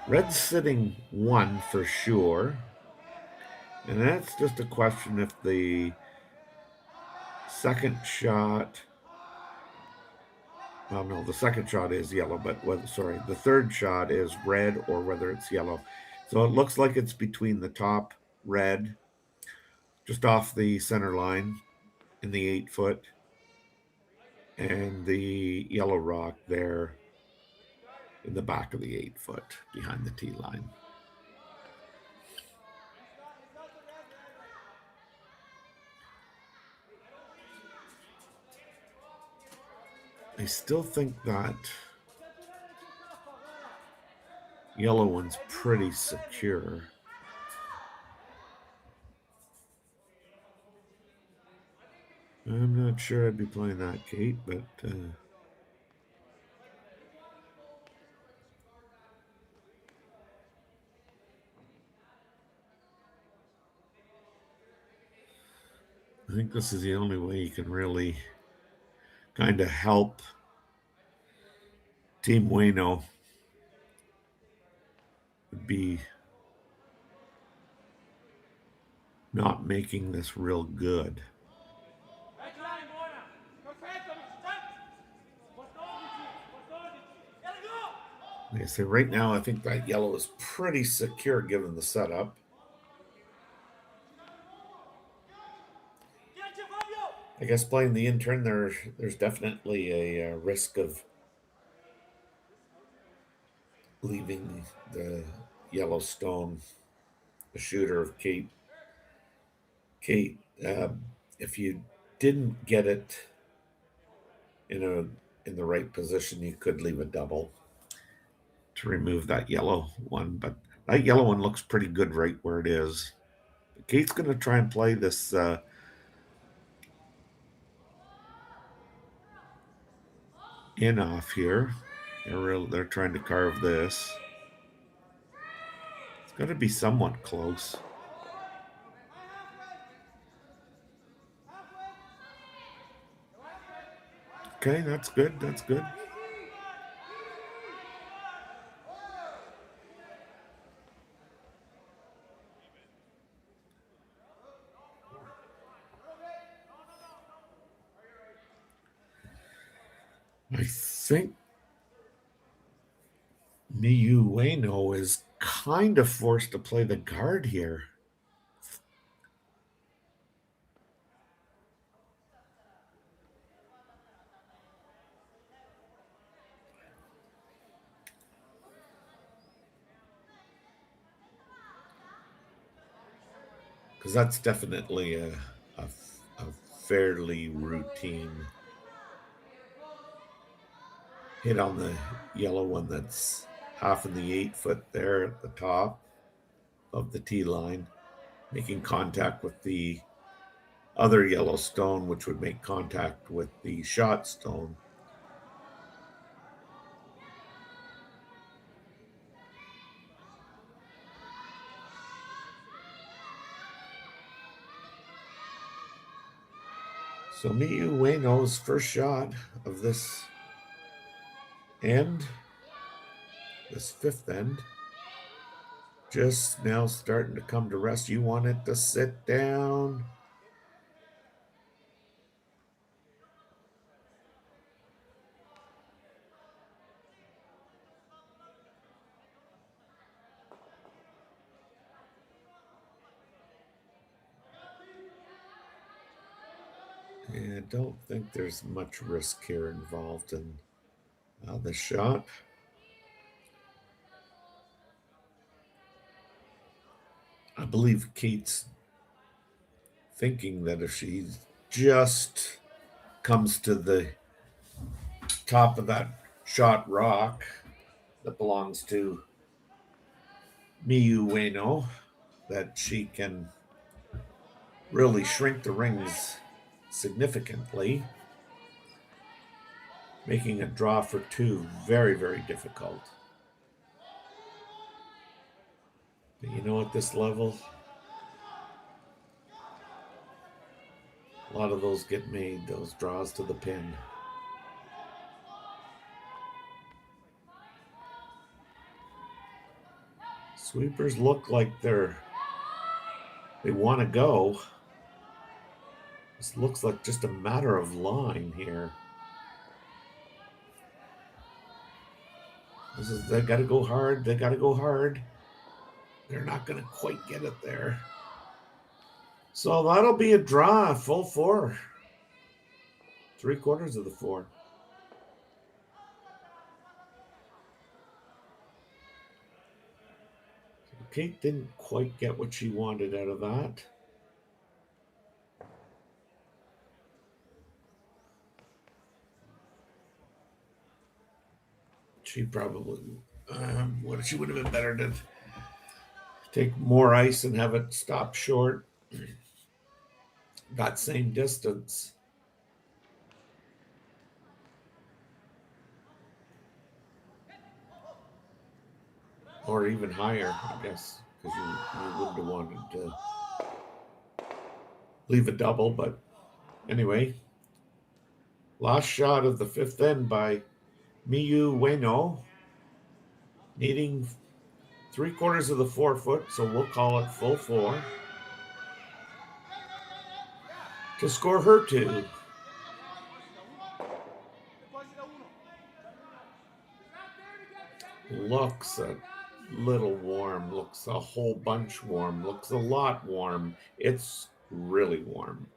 red's sitting 1 for sure. And that's just a question if the second shot. Well, no, the second shot is yellow, but the third shot is red or whether it's yellow. So it looks like it's between the top red, just off the center line in the 8-foot, and the yellow rock there in the back of the 8-foot behind the tee line. I still think that yellow one's pretty secure. I'm not sure I'd be playing that, Kate, but I think this is the only way you can really kind of help Team Ueno, would be not making this real good. Like I say, right now, I think that yellow is pretty secure given the setup. I guess playing the intern, there's definitely a risk of leaving the yellow stone, the shooter of Kate. Kate, if you didn't get it in the right position, you could leave a double to remove that yellow one, but that yellow one looks pretty good right where it is. Kate's going to try and play this in off here. They're trying to carve this. It's got to be somewhat close. Okay, that's good. That's good. I think Miyu Ueno is kind of forced to play the guard here. Because that's definitely a fairly routine hit on the yellow one that's half in the 8-foot there at the top of the tee line, making contact with the other yellow stone, which would make contact with the shot stone. So Miyu Ueno's first shot of this end, this fifth end, just now starting to come to rest. You want it to sit down. And I don't think there's much risk here involved in this shot. I believe Kate's thinking that if she just comes to the top of that shot rock that belongs to Miyu Ueno, that she can really shrink the rings significantly, making a draw for two very, very difficult. But you know, at this level, A lot of those get made, those draws to the pin. Sweepers look like they want to go. This looks like just a matter of line here. They got to go hard. They got to go hard. They're not going to quite get it there. So that'll be a draw, full 4. 3/4 of the 4. Kate didn't quite get what she wanted out of that. She probably she would have been better to take more ice and have it stop short. That same distance. Or even higher, I guess, because you wouldn't have wanted to leave a double. But anyway, last shot of the 5th end by Miyu Ueno, needing 3/4 of the 4 foot, so we'll call it full 4, to score her 2. Looks a little warm, looks a whole bunch warm, looks a lot warm. It's really warm.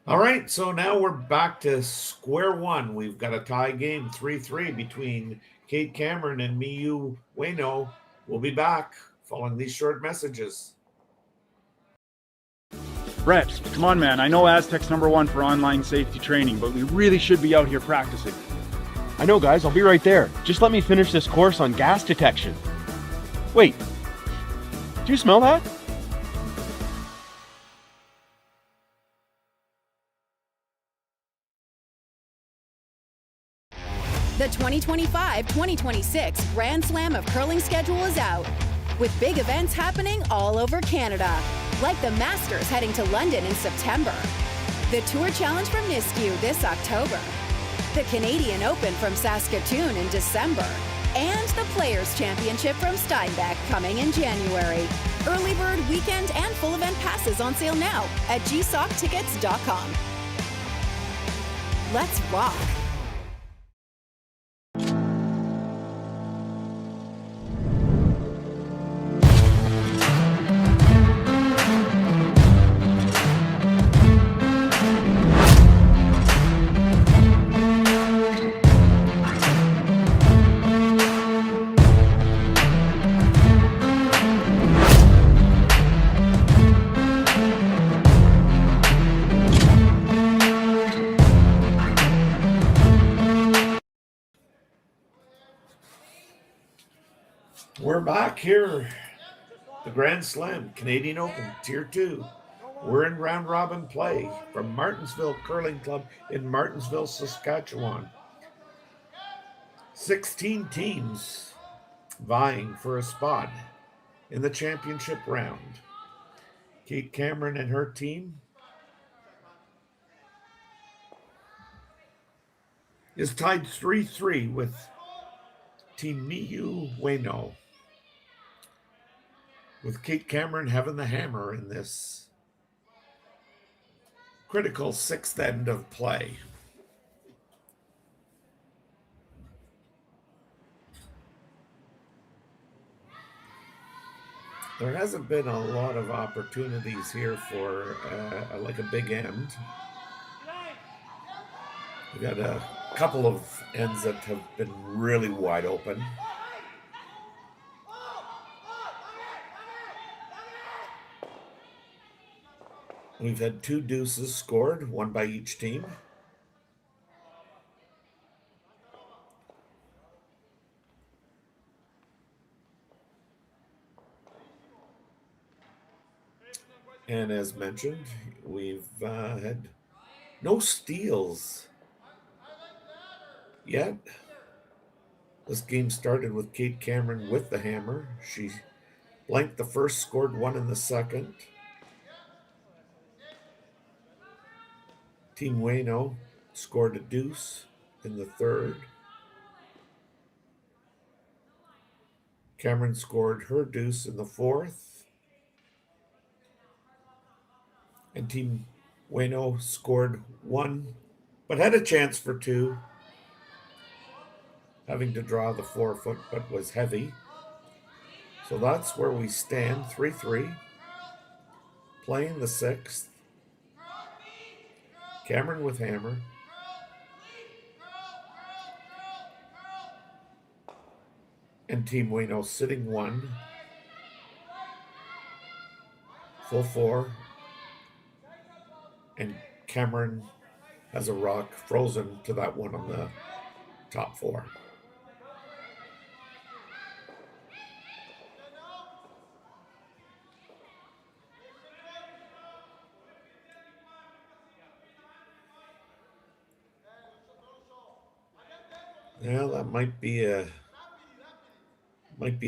All right, so now we're back to square one. We've got a tie game, 3-3 between Kate Cameron and Miyu Ueno. We'll be back following these short messages. Brett, come on, man. I know Aztec's #1 for online safety training, but we really should be out here practicing. I know, guys. I'll be right there. Just let me finish this course on gas detection. Wait, do you smell that? The 2025-2026 Grand Slam of Curling schedule is out, with big events happening all over Canada, like the Masters heading to London in September, the Tour Challenge from Nisku this October, the Canadian Open from Saskatchewan in December, and the Players' Championship from Steinbach coming in January. Early bird weekend and full event passes on sale now at gsoctickets.com. Let's rock! We're back here. The Grand Slam, Canadian Open, Tier 2. We're in round robin play from Martensville Curling Club in Martensville, Saskatchewan. 16 teams vying for a spot in the championship round. Kate Cameron and her team is tied 3-3 with Team Miyu Ueno, with Kate Cameron having the hammer in this critical 6th end of play. There hasn't been a lot of opportunities here for like a big end. We got a couple of ends that have been really wide open. We've had 2 deuces scored, one by each team. And as mentioned, we've had no steals yet. This game started with Kate Cameron with the hammer. She blanked the first, scored 1 in the second. Team Ueno scored a deuce in the third. Cameron scored her deuce in the fourth. And Team Ueno scored one, but had a chance for two, having to draw the 4-foot, but was heavy. So that's where we stand, 3-3. Playing the sixth. Cameron with hammer. And Team Ueno sitting one. Full four. And Cameron has a rock frozen to that one on the top four. Yeah, that might be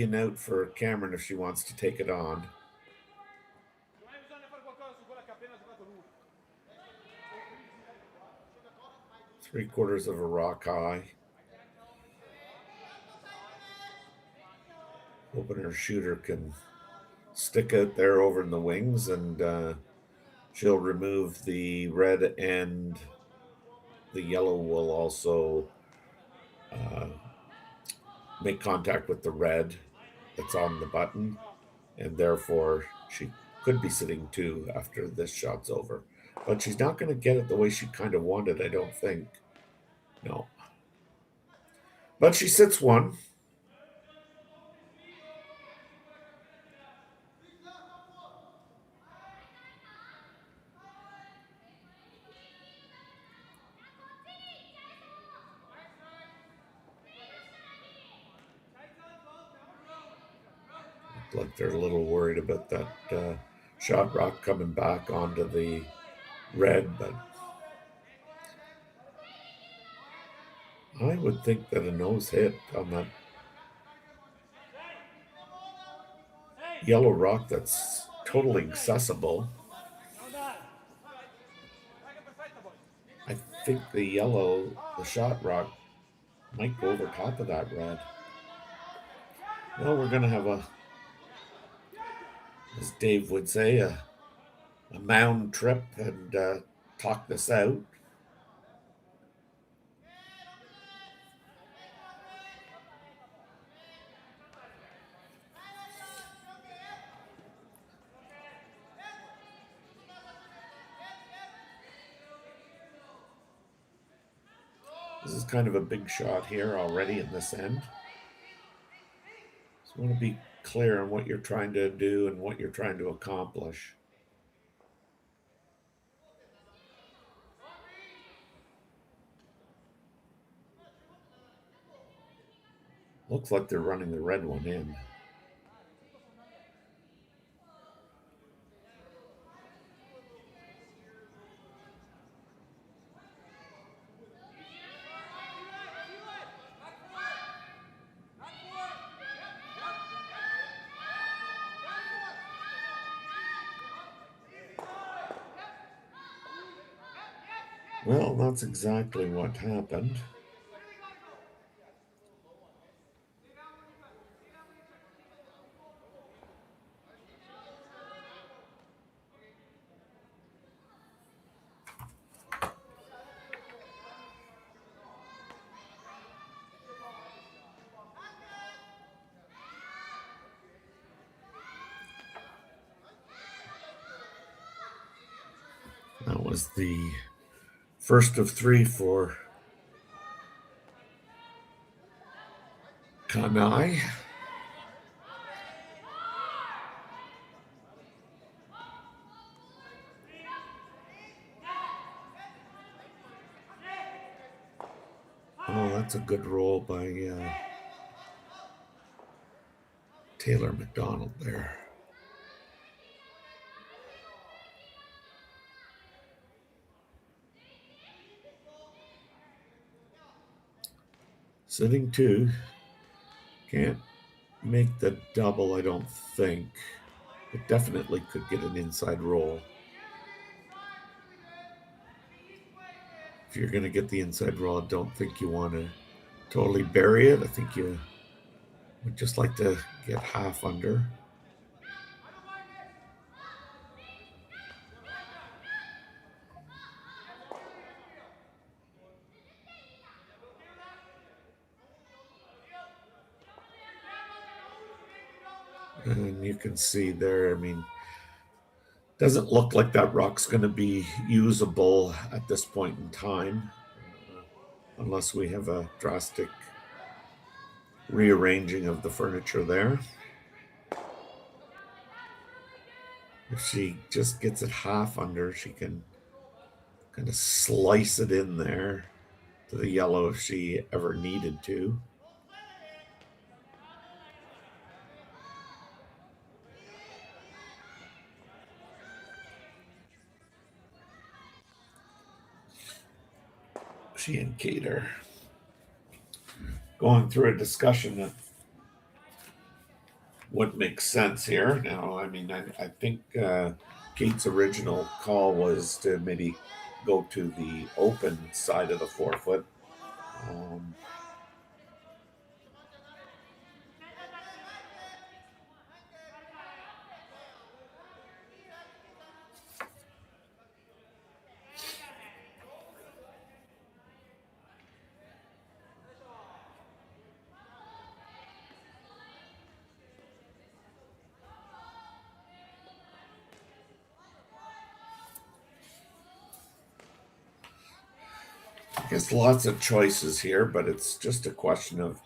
an out for Cameron if she wants to take it on. Three-quarters of a rock high. Hoping her shooter can stick out there over in the wings, and she'll remove the red, and the yellow will also make contact with the red that's on the button, and therefore she could be sitting two after this shot's over. But she's not going to get it the way she kind of wanted, I don't think. No. But she sits one. Like they're a little worried about that shot rock coming back onto the red, but I would think that a nose hit on that yellow rock that's totally accessible. I think the shot rock might go over top of that red. Well, we're going to have as Dave would say, a mound trip and talk this out. This is kind of a big shot here already in this end. So I want to be clear on what you're trying to do and what you're trying to accomplish. Looks like they're running the red one in. Well, that's exactly what happened. That was the first of three for Kanai. Oh, that's a good roll by Taylor McDonald there. Sitting two. Can't make the double, I don't think. But definitely could get an inside roll. if you're going to get the inside roll, I don't think you want to totally bury it. I think you would just like to get half under. And you can see there, I mean, doesn't look like that rock's going to be usable at this point in time, unless we have a drastic rearranging of the furniture there. If she just gets it half under, she can kind of slice it in there to the yellow if she ever needed to. She and Kate are going through a discussion of what makes sense here. Now, I mean, I think Kate's original call was to maybe go to the open side of the 4-foot. I guess lots of choices here, but it's just a question of,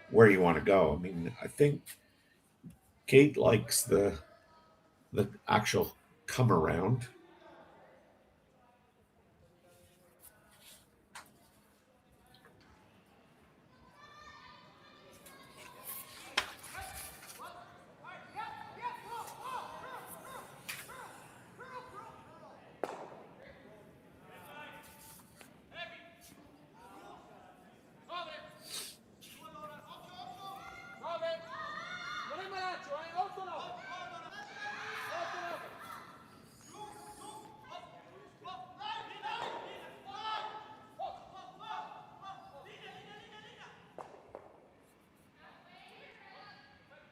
where you want to go. I mean, I think Kate likes the actual come around.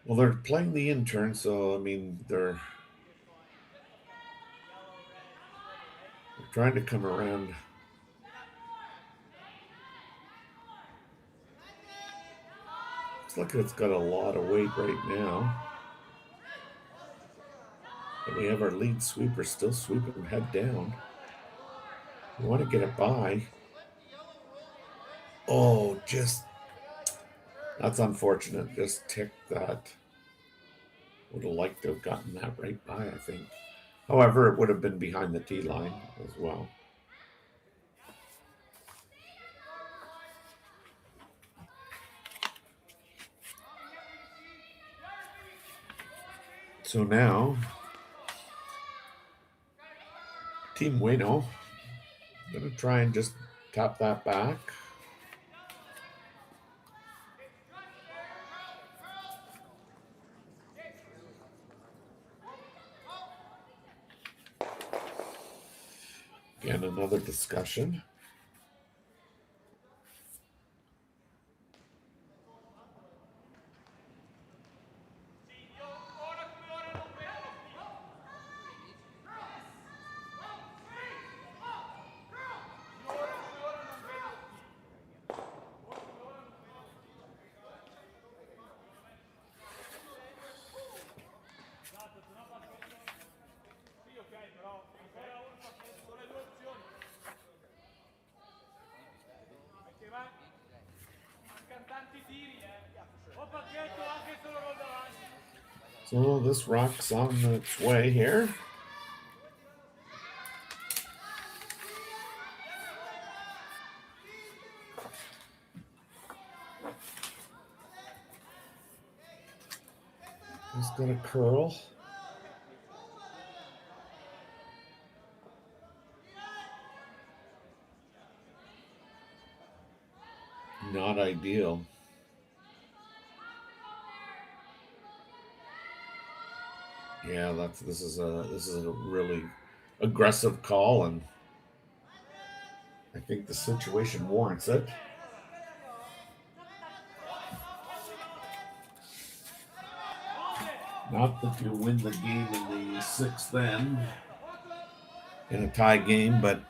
Well, they're playing the intern, so I mean, they're trying to come around. Looks like it's got a lot of weight right now. But we have our lead sweeper still sweeping head down. We want to get it by. Oh, that's unfortunate. Just ticked that. Would have liked to have gotten that right by, I think. However, it would have been behind the tee line as well. So now, Team Ueno, going to try and just tap that back. Again, another discussion. So this rock's on its way here. It's gonna curl. Not ideal. Yeah, this is a really aggressive call, and I think the situation warrants it. Not that you win the game in the sixth end in a tie game, but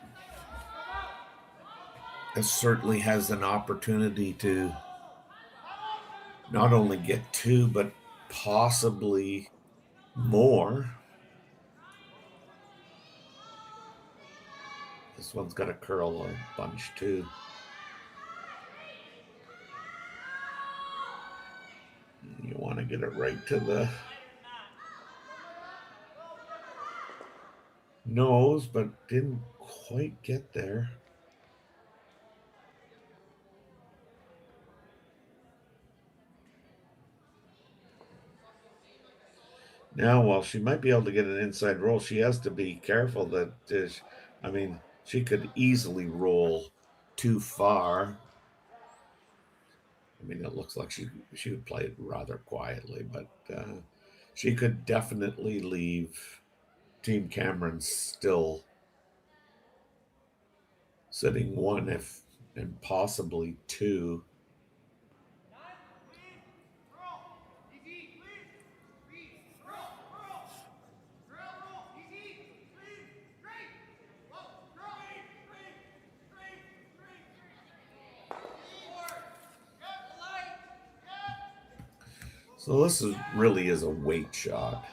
it certainly has an opportunity to not only get two, but possibly more. This one's got to curl a bunch too. You want to get it right to the nose, but didn't quite get there. Now, while she might be able to get an inside roll, she has to be careful that, I mean, she could easily roll too far. I mean, it looks like she would play it rather quietly, but she could definitely leave Team Cameron still sitting one, if and possibly two. So this really is a weight shot.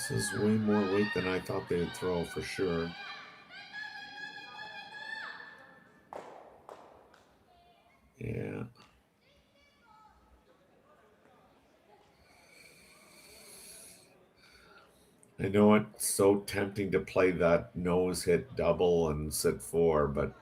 This is way more weight than I thought they would throw for sure. Yeah. I know it's so tempting to play that nose hit double and sit four, but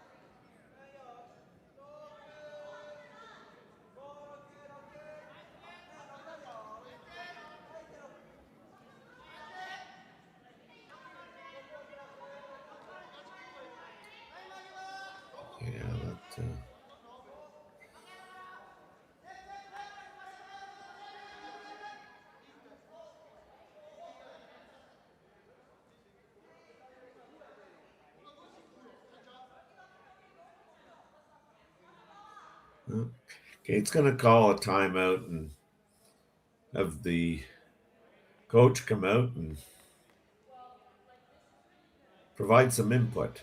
yeah, that. Okay, it's going to call a timeout and have the coach come out and provide some input.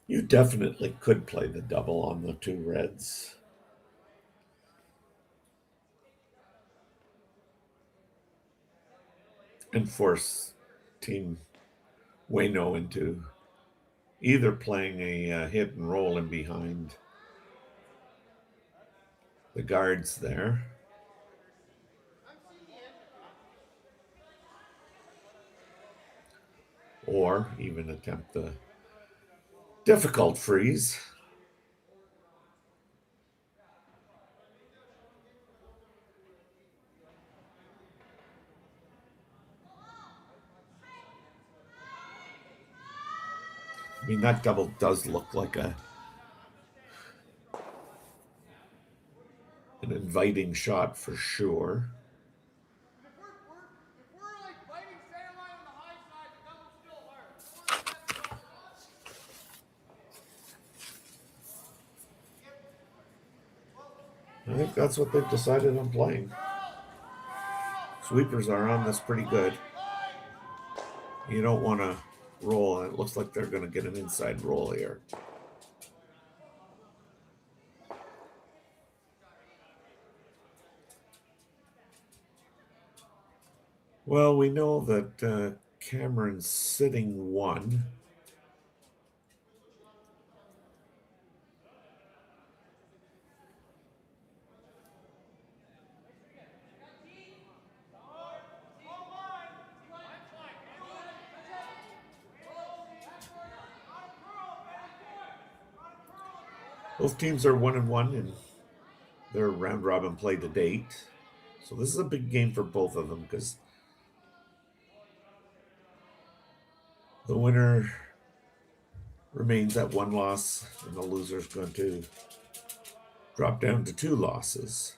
You definitely could play the double on the two reds. And force Team Ueno into either playing a hit and roll in behind the guards there, or even attempt the difficult freeze. I mean, that double does look like an inviting shot for sure. I think that's what they've decided on playing. Sweepers are on this pretty good. You don't want to roll, and it looks like they're going to get an inside roll here. Well, we know that Cameron's sitting one. Both teams are 1-1 in their round robin play to date. So this is a big game for both of them because the winner remains at 1 loss and the loser is going to drop down to 2 losses.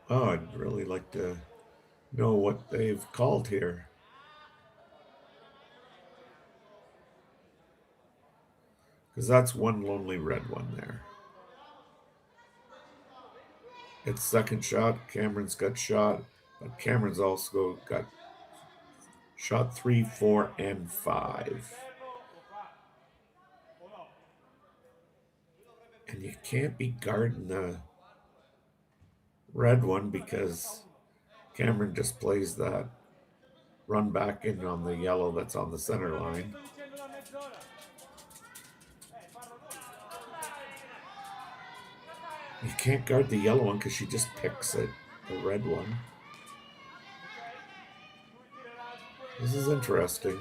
Oh, I'd really like to know what they've called here. Because that's one lonely red one there. It's second shot. Cameron's got shot, but Cameron's also got shot 3, 4, and 5. And you can't be guarding the red one because Cameron just plays that run back in on the yellow that's on the center line. You can't guard the yellow one because she just picks it, the red one. This is interesting.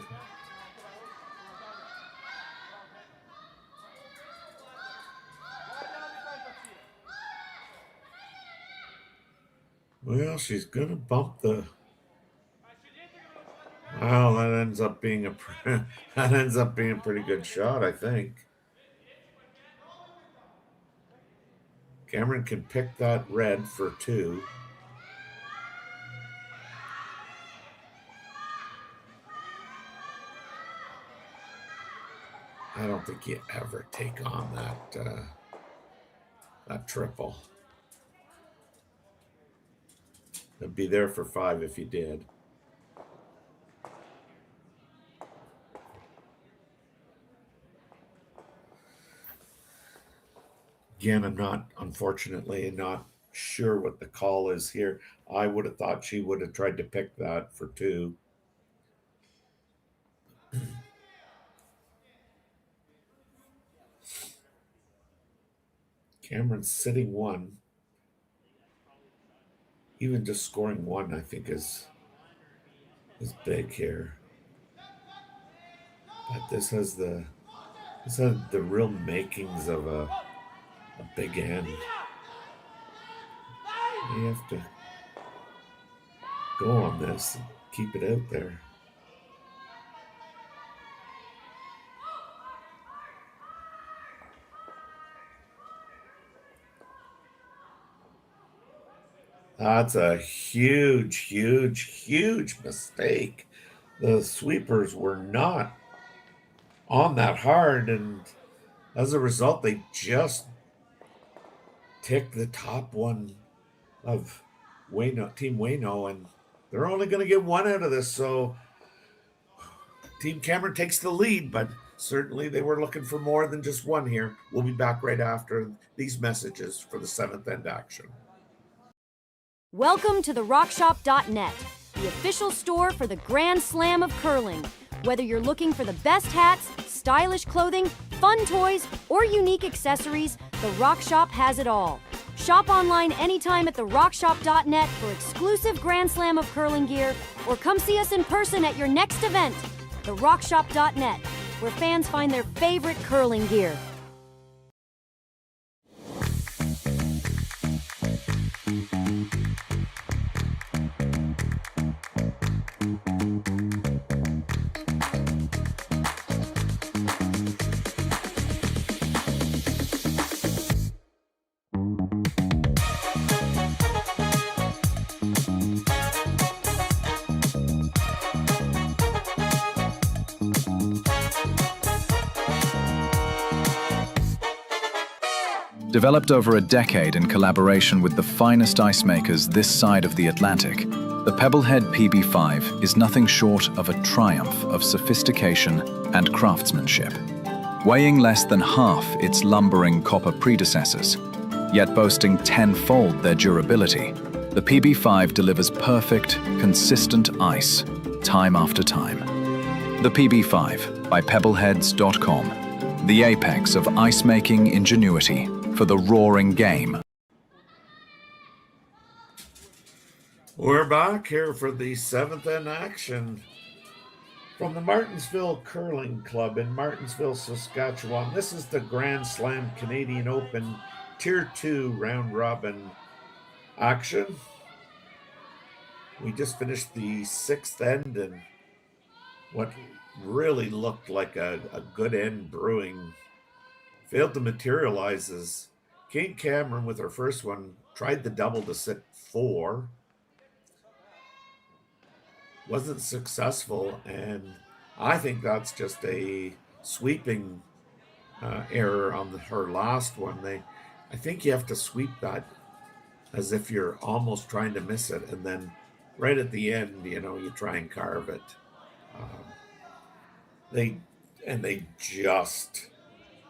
Well, she's gonna bump the. Wow, that ends up being a pretty good shot, I think. Cameron can pick that red for 2. I don't think you ever take on that triple. It'd be there for 5 if you did. Again, unfortunately, not sure what the call is here. I would have thought she would have tried to pick that for 2. Cameron's sitting 1. Even just scoring 1, I think, is big here. But this has the real makings of a big end. You have to go on this and keep it out there. That's a huge, huge, huge mistake. The sweepers were not on that hard, and as a result, they just tick the top one of Team Ueno, and they're only going to get 1 out of this. So Team Cameron takes the lead, but certainly they were looking for more than just 1 here. We'll be back right after these messages for the 7th end action. Welcome to the RockShop.net, the official store for the Grand Slam of curling. Whether you're looking for the best hats, stylish clothing, fun toys, or unique accessories, the Rock Shop has it all. Shop online anytime at therockshop.net for exclusive Grand Slam of curling gear, or come see us in person at your next event. TheRockShop.net, where fans find their favorite curling gear. Developed over a decade in collaboration with the finest ice makers this side of the Atlantic, the Pebblehead PB5 is nothing short of a triumph of sophistication and craftsmanship. Weighing less than half its lumbering copper predecessors, yet boasting tenfold their durability, the PB5 delivers perfect, consistent ice, time after time. The PB5 by Pebbleheads.com, the apex of ice-making ingenuity for the roaring game. We're back here for the 7th in action from the Martensville Curling Club in Martensville, Saskatchewan. This is the Grand Slam Canadian Open Tier 2 round robin action. We just finished the 6th end, and what really looked like a good end brewing failed to materialize as Kate Cameron, with her first one, tried the double to sit 4. Wasn't successful, and I think that's just a sweeping error on her last one. I think you have to sweep that as if you're almost trying to miss it, and then right at the end, you try and carve it. They just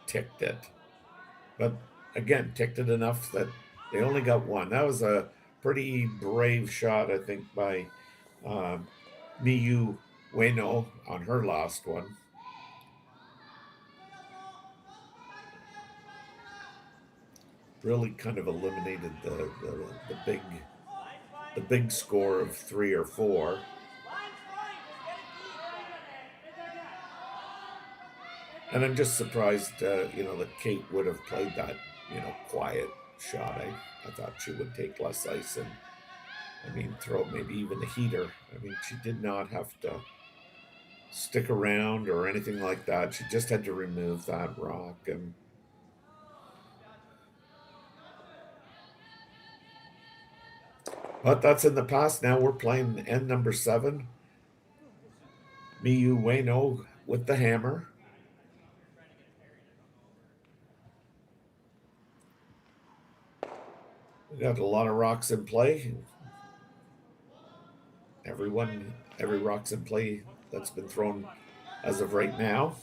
ticked it, but again, ticked it enough that they only got one. That was a pretty brave shot, I think, by Miyu Ueno on her last one. Really kind of eliminated the big score of 3 or 4. And I'm just surprised, that Kate would have played that, quiet shot. I thought she would take less ice and, throw maybe even a heater. She did not have to stick around or anything like that. She just had to remove that rock. But that's in the past now. We're playing end number 7. Miyu Ueno with the hammer. We got a lot of rocks in play. Every rock's in play that's been thrown as of right now.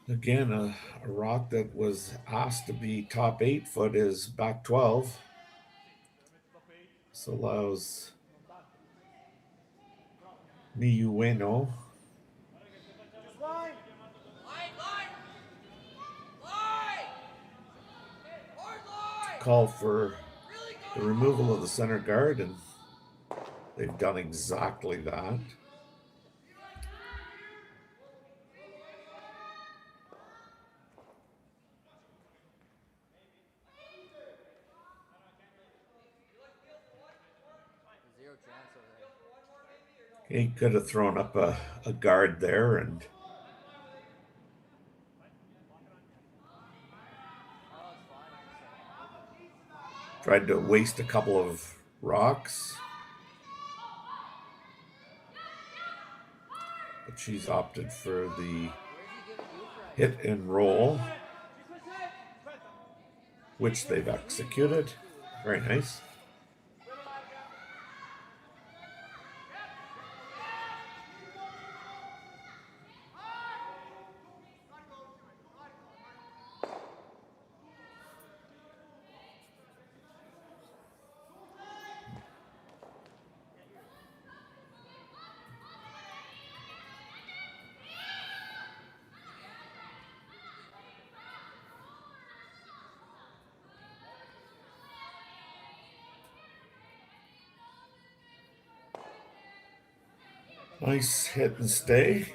Again, a rock that was asked to be top 8 foot is back 12. This allows Miyu Ueno to call for the removal of the center guard, and they've done exactly that. He could have thrown up a guard there and tried to waste a couple of rocks. But she's opted for the hit and roll, which they've executed. Very nice. Nice hit and stay.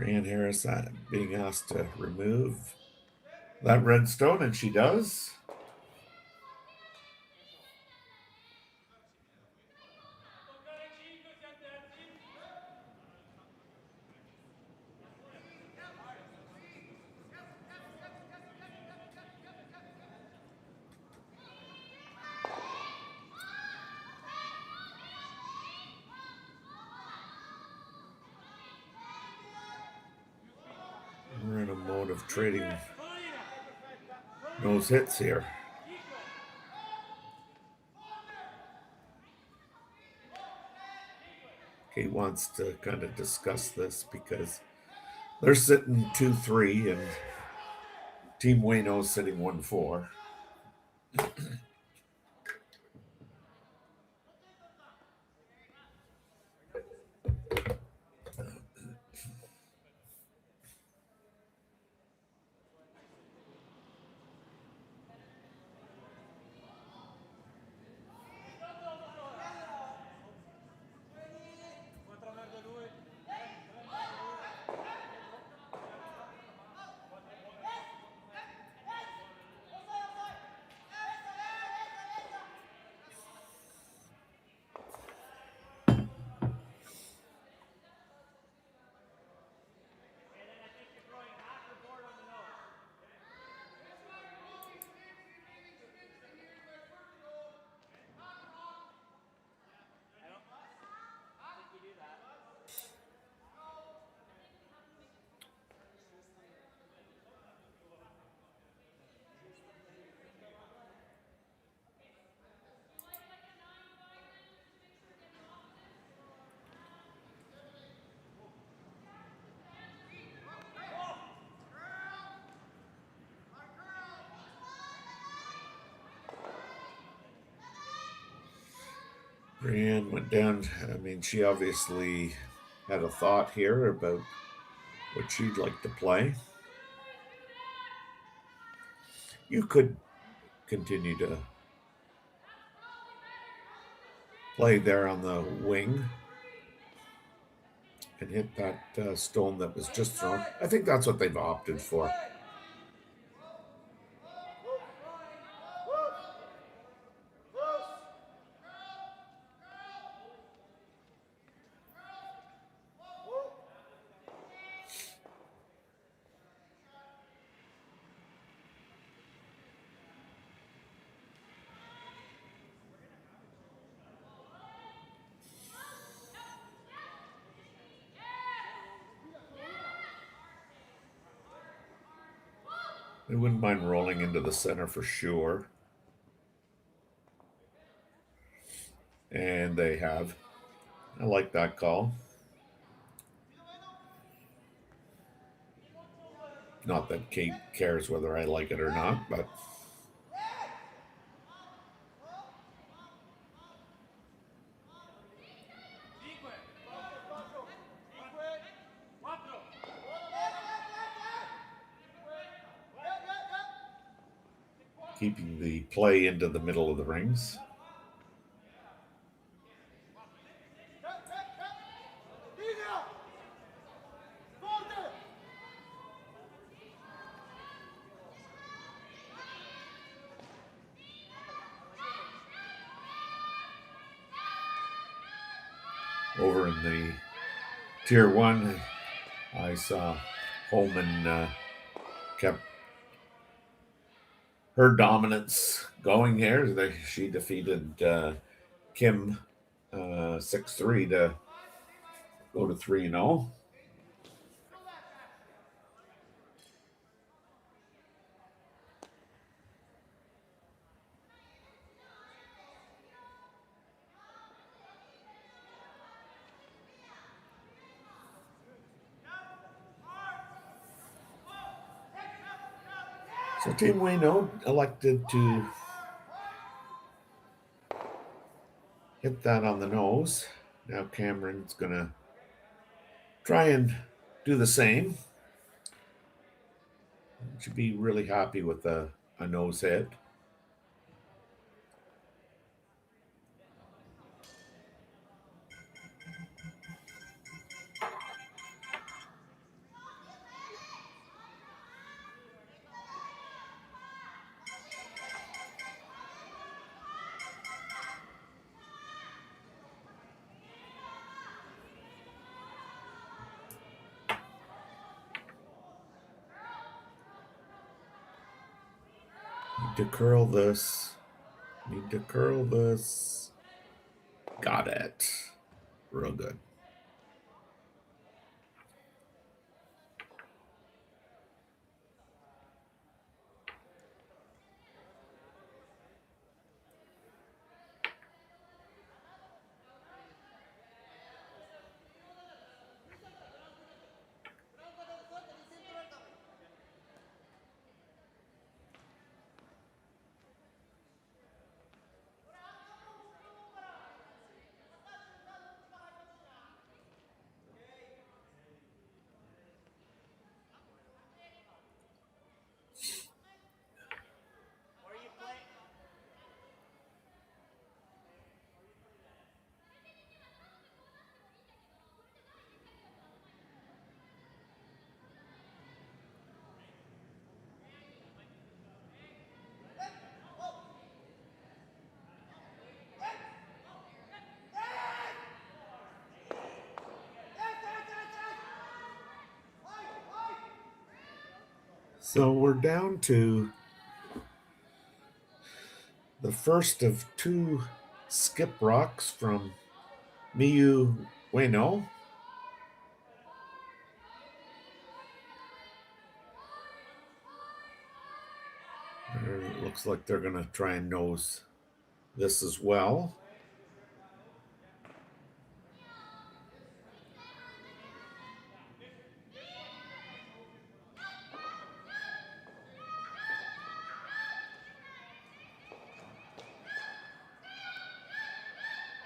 Brianne Harris being asked to remove that red stone, and she does. We're in a mode of trading nose hits here. Kate wants to kind of discuss this because they're sitting 2-3 and Team Ueno's sitting 1-4. Brianne went down. I mean, she obviously had a thought here about what she'd like to play. You could continue to play there on the wing and hit that stone that was just thrown. I think that's what they've opted for. They wouldn't mind rolling into the center for sure. And they have. I like that call. Not that Kate cares whether I like it or not, but keeping the play into the middle of the rings. Over in the Tier 1, I saw Holman kept her dominance going here. She defeated Kim 6-3 to go to 3-0. So Team Ueno elected to hit that on the nose. Now Cameron's going to try and do the same. Should be really happy with a nose hit. Need to curl this. Need to curl this. Got it. Real good. So we're down to the first of two skip rocks from Miyu Ueno. It looks like they're going to try and nose this as well.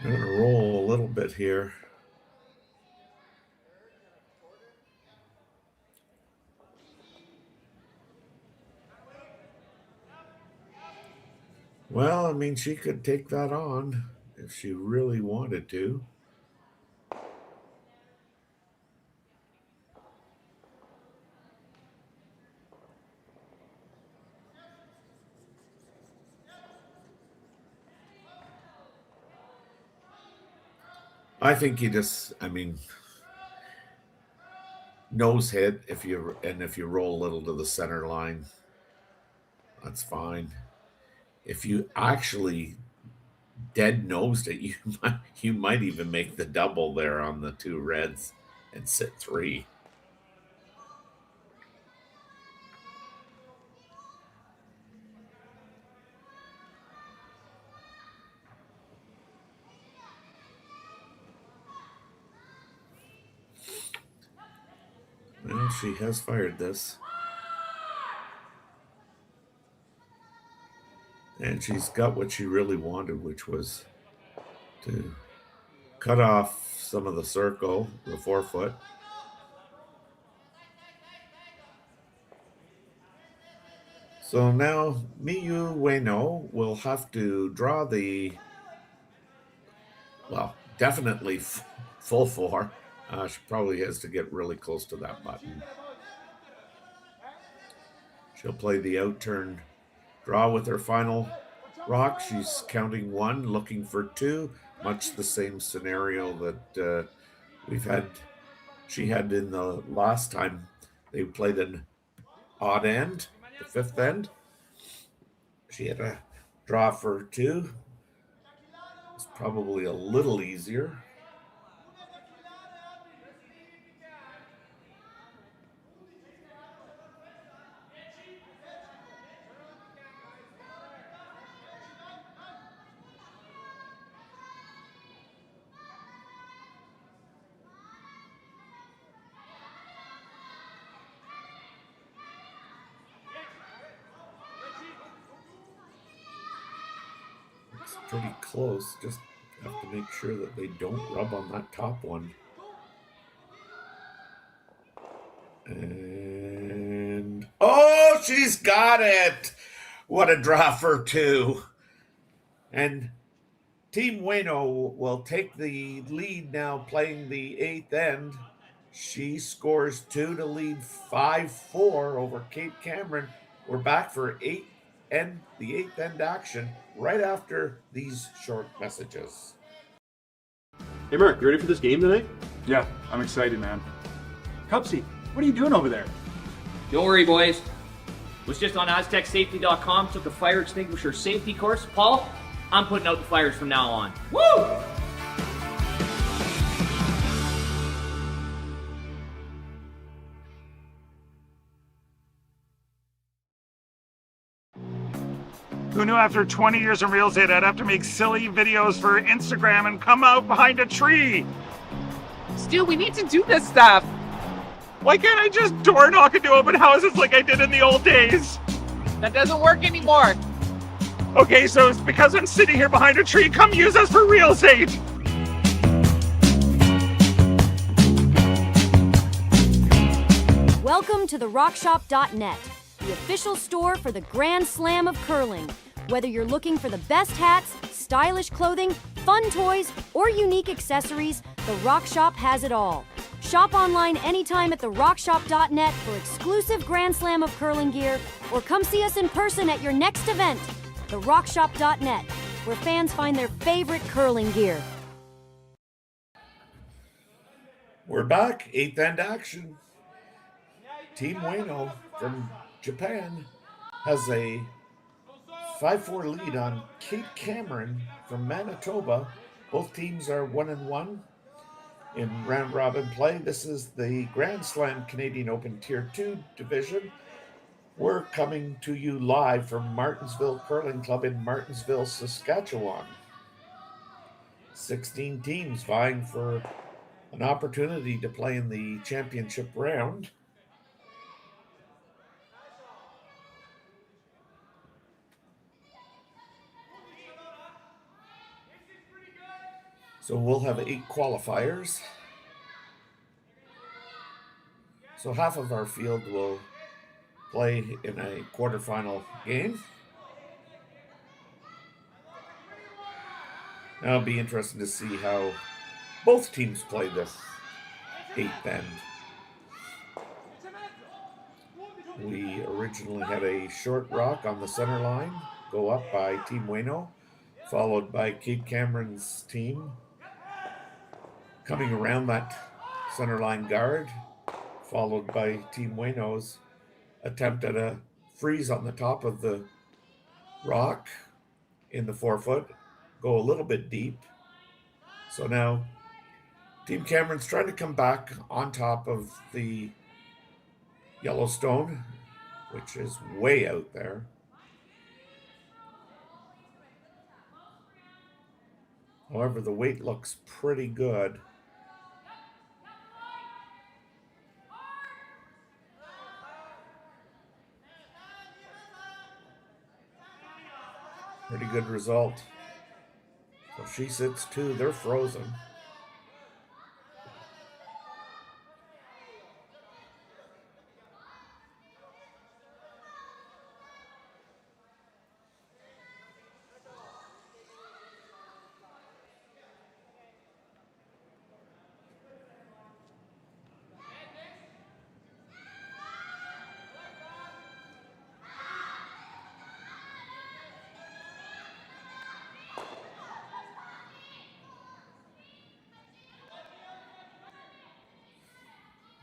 I'm going to roll a little bit here. Well, I mean, she could take that on if she really wanted to. I think you just, I mean, nose hit if you roll a little to the center line, that's fine. If you actually dead nosed it, you might even make the double there on the two reds and sit 3. Well, she has fired this. And she's got what she really wanted, which was to cut off some of the circle, the forefoot. So now Miyu Ueno will have to draw the, well, definitely full 4. She probably has to get really close to that button. She'll play the out-turn draw with her final rock. She's counting 1, looking for 2. Much the same scenario that she had in the last time they played an odd end, the 5th end. She had a draw for 2. It's probably a little easier. Pretty close. Just have to make sure that they don't rub on that top one. And oh, she's got it! What a draw for 2. And Team Ueno will take the lead now, playing the 8th end. She scores 2 to lead 5-4 over Kate Cameron. We're back for the 8th end action right after these short messages. Hey Mark, you ready for this game tonight? Yeah, I'm excited, man. Cupsy, what are you doing over there? Don't worry, boys. Was just on AztecSafety.com, took a fire extinguisher safety course. Paul, I'm putting out the fires from now on. Woo! Who knew after 20 years in real estate I'd have to make silly videos for Instagram and come out behind a tree? Stu, we need to do this stuff. Why can't I just door knock into open houses like I did in the old days? That doesn't work anymore. Okay, so it's because I'm sitting here behind a tree. Come use us for real estate. Welcome to the RockShop.net, the official store for the Grand Slam of curling. Whether you're looking for the best hats, stylish clothing, fun toys, or unique accessories, the Rock Shop has it all. Shop online anytime at therockshop.net for exclusive Grand Slam of curling gear, or come see us in person at your next event. Therockshop.net, where fans find their favorite curling gear. We're back, 8th end action. Team Ueno from Japan has a 5-4 lead on Kate Cameron from Manitoba. Both teams are 1-1 in round robin play. This is the Grand Slam Canadian Open Tier 2 division. We're coming to you live from Martensville Curling Club in Martensville, Saskatchewan. 16 teams vying for an opportunity to play in the championship round. So we'll have 8 qualifiers. So half of our field will play in a quarterfinal game. Now it'll be interesting to see how both teams play this 8th end. We originally had a short rock on the center line, go up by Team Ueno, followed by Kate Cameron's team. Coming around that center line guard, followed by Team Ueno's attempt at a freeze on the top of the rock in the 4-foot, go a little bit deep. So now Team Cameron's trying to come back on top of the Yellowstone, which is way out there. However, the weight looks pretty good. Pretty good result. So she sits 2, they're frozen.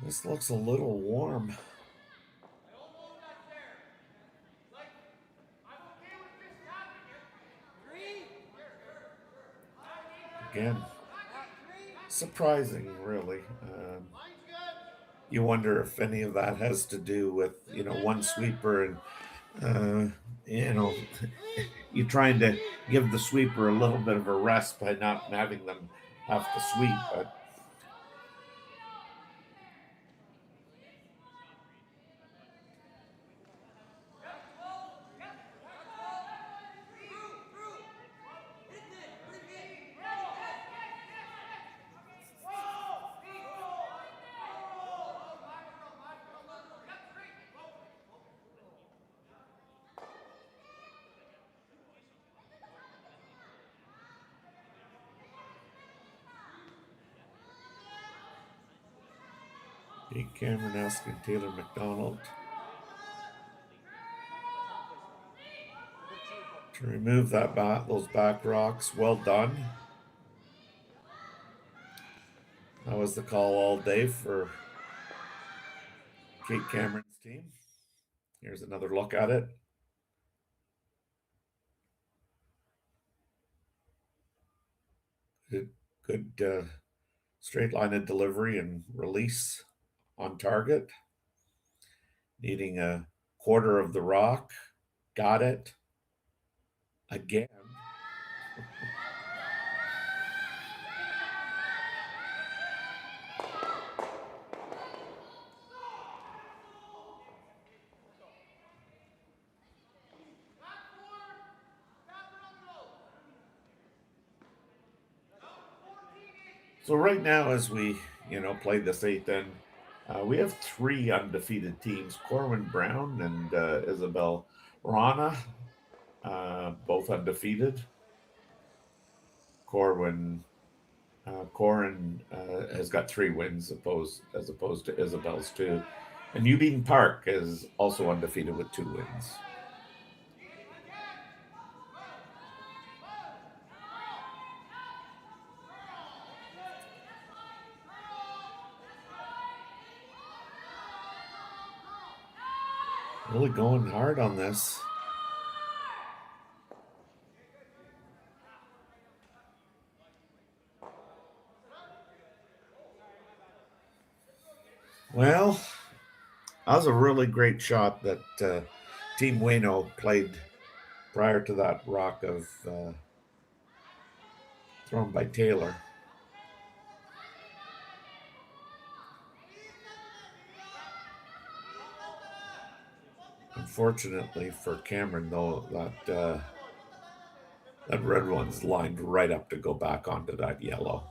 This looks a little warm. Again, surprising, really. You wonder if any of that has to do with, one sweeper and, you're trying to give the sweeper a little bit of a rest by not having them have to sweep, but Kate Cameron asking Taylor McDonald to remove those back rocks. Well done. That was the call all day for Kate Cameron's team. Here's another look at it. Good straight line of delivery and release on target. Needing a quarter of the rock. Got it. Again. So right now, as we, play this eighth end, we have 3 undefeated teams: Corwin Brown and Isabel Rana, both undefeated. Corin has got 3 wins as opposed to Isabel's 2. And Eugene Park is also undefeated with 2 wins. Really going hard on this. Well, that was a really great shot that Team Ueno played prior to that rock of thrown by Taylor. Unfortunately for Cameron, though, that red one's lined right up to go back onto that yellow.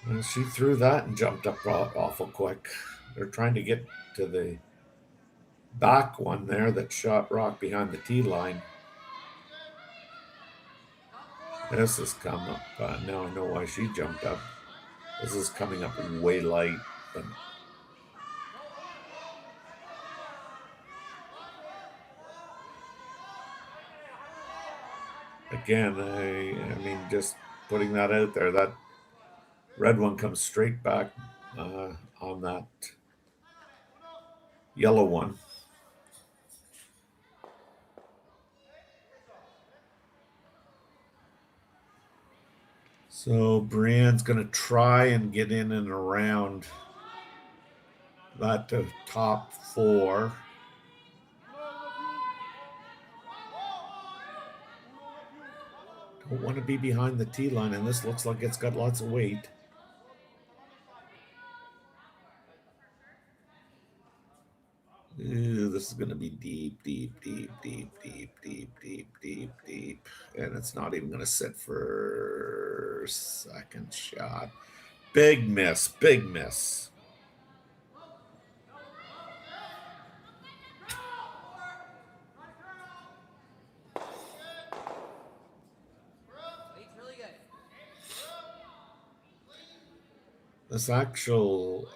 Well, she threw that and jumped up awful quick. They're trying to get to the back one there that shot rock behind the tee line. This has come up. Now I know why she jumped up. This is coming up way light. But again, I mean, just putting that out there, that red one comes straight back on that yellow one. So Brienne's going to try and get in and around that top 4. Don't want to be behind the tee line, and this looks like it's got lots of weight. Ooh, this is going to be deep, and it's not even going to sit for second shot. Big miss. This actual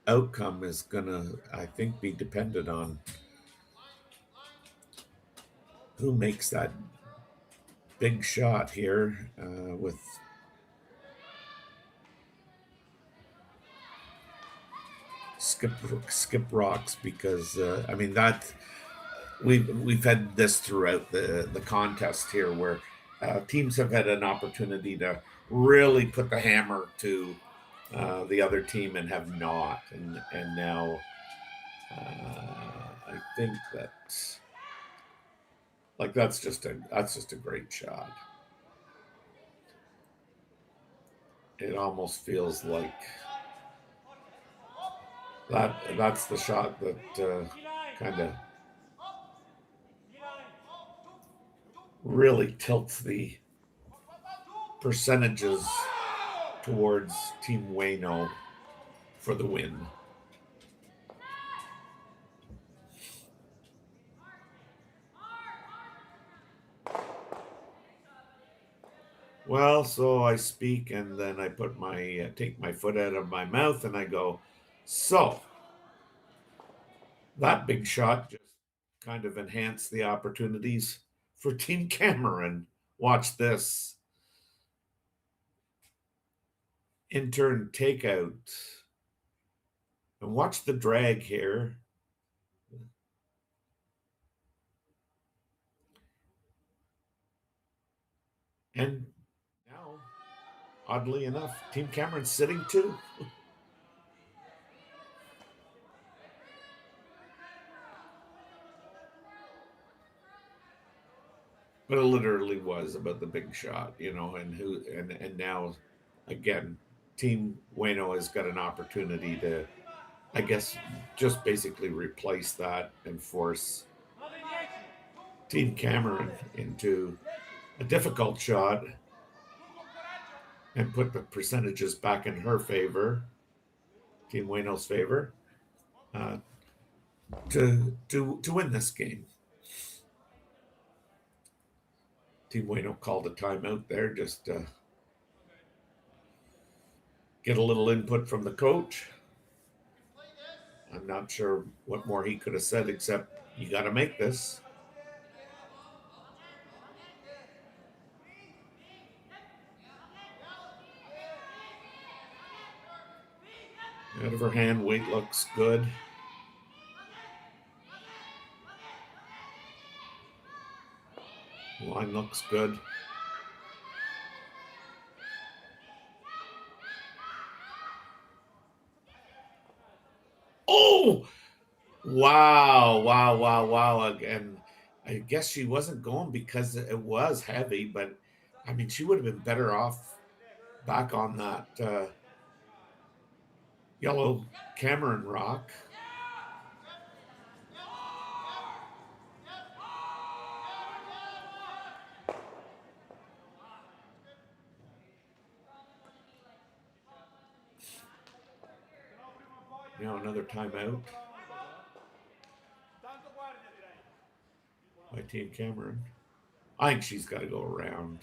outcome is gonna, I think, be dependent on who makes that big shot here with skip rocks, because I mean, that we've had this throughout the contest here, where teams have had an opportunity to really put the hammer to the other team and have not, and now I think that, like, that's just a great shot. It almost feels like that's the shot that kind of really tilts the percentages towards Team Ueno for the win. Well, so I speak, and then I put take my foot out of my mouth, and I go, so that big shot just kind of enhance the opportunities for Team Cameron. Watch this. Intern takeout. And watch the drag here. And now, oddly enough, Team Cameron's sitting too. But it literally was about the big shot, you know, and now again, Team Ueno has got an opportunity to, I guess, just basically replace that and force Team Cameron into a difficult shot and put the percentages back in her favor, Team Ueno's favor, to win this game. Team Ueno called a timeout there just to get a little input from the coach. I'm not sure what more he could have said except, you got to make this. Out of her hand, weight looks good. Line looks good. Oh! Wow. And I guess she wasn't going because it was heavy, but I mean, she would have been better off back on that yellow Cameron rock. Now another timeout by Team Cameron. I think she's got to go around.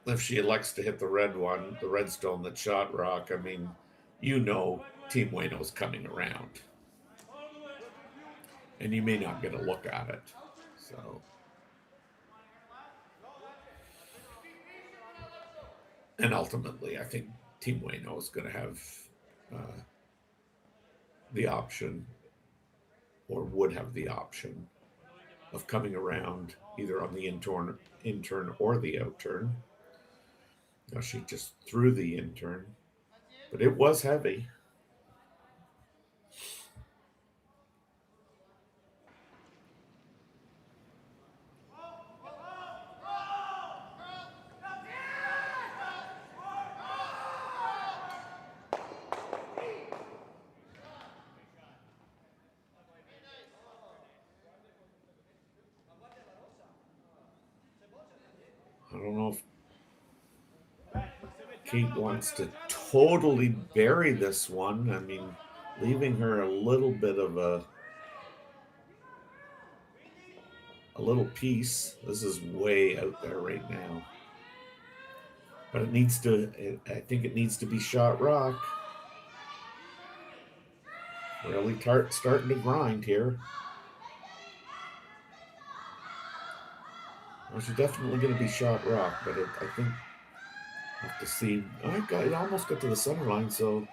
If she elects to hit the red one, the redstone that shot rock, I mean, you know Team Ueno's coming around. And you may not get a look at it. So, and ultimately, I think Team Ueno is going to have the option, or would have the option, of coming around either on the intern or the outturn. Now she just threw the intern, but it was heavy. I don't know if Kate wants to totally bury this one. I mean, leaving her a little bit of a little piece. This is way out there right now. But it needs to, I think it needs to be shot rock. Really starting to grind here. Well, she's definitely going to be shot rock, but I think I have to see. It almost got to the center line, so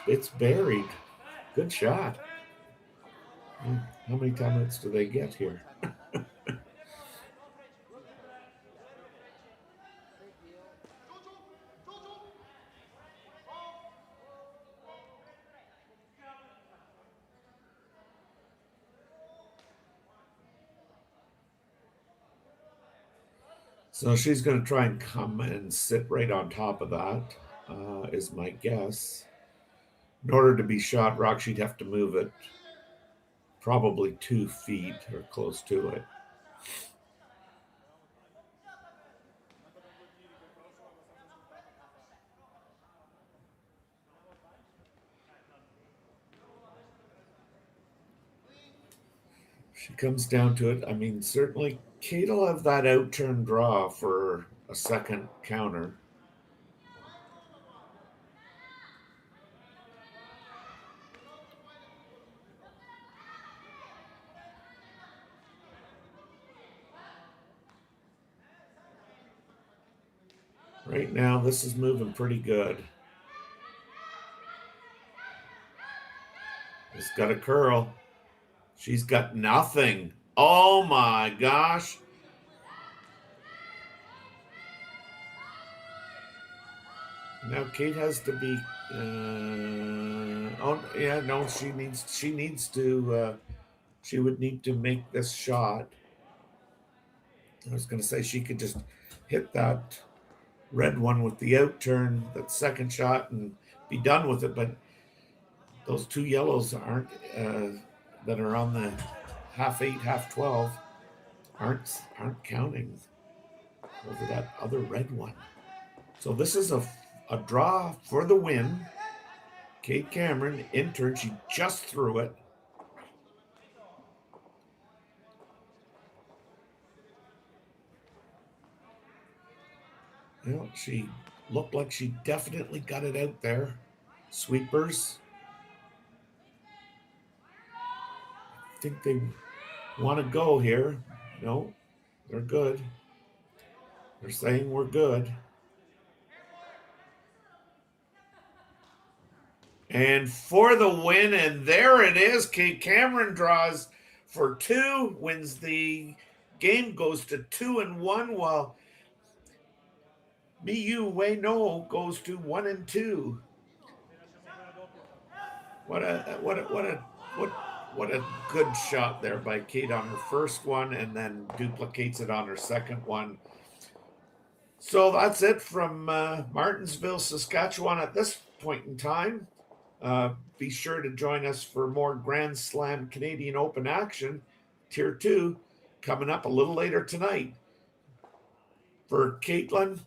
it's buried. Good shot. How many timeouts do they get here? So she's going to try and come and sit right on top of that, is my guess. In order to be shot rock, she'd have to move it probably 2 feet or close to it. She comes down to it. I mean, certainly Kate will have that out turn draw for a second counter. Right now, this is moving pretty good. It's got a curl. She's got nothing. Oh my gosh. Now Kate has to be. Oh yeah, no, she needs to. She would need to make this shot. I was going to say she could just hit that red one with the out turn, that second shot, and be done with it. But those two yellows aren't that are on the half 8, half 12 aren't counting over that other red one. So this is a draw for the win. Kate Cameron in turn, she just threw it. Well, she looked like she definitely got it out there. Sweepers. I think they want to go here. No, they're good. They're saying we're good. And for the win, and there it is. Kate Cameron draws for 2, wins the game, goes to 2-1, while Miyu Ueno goes to 1-2. What a good shot there by Kate on her first one, and then duplicates it on her second one. So that's it from Martensville, Saskatchewan at this point in time. Be sure to join us for more Grand Slam Canadian Open action, Tier 2, coming up a little later tonight. For Caitlin,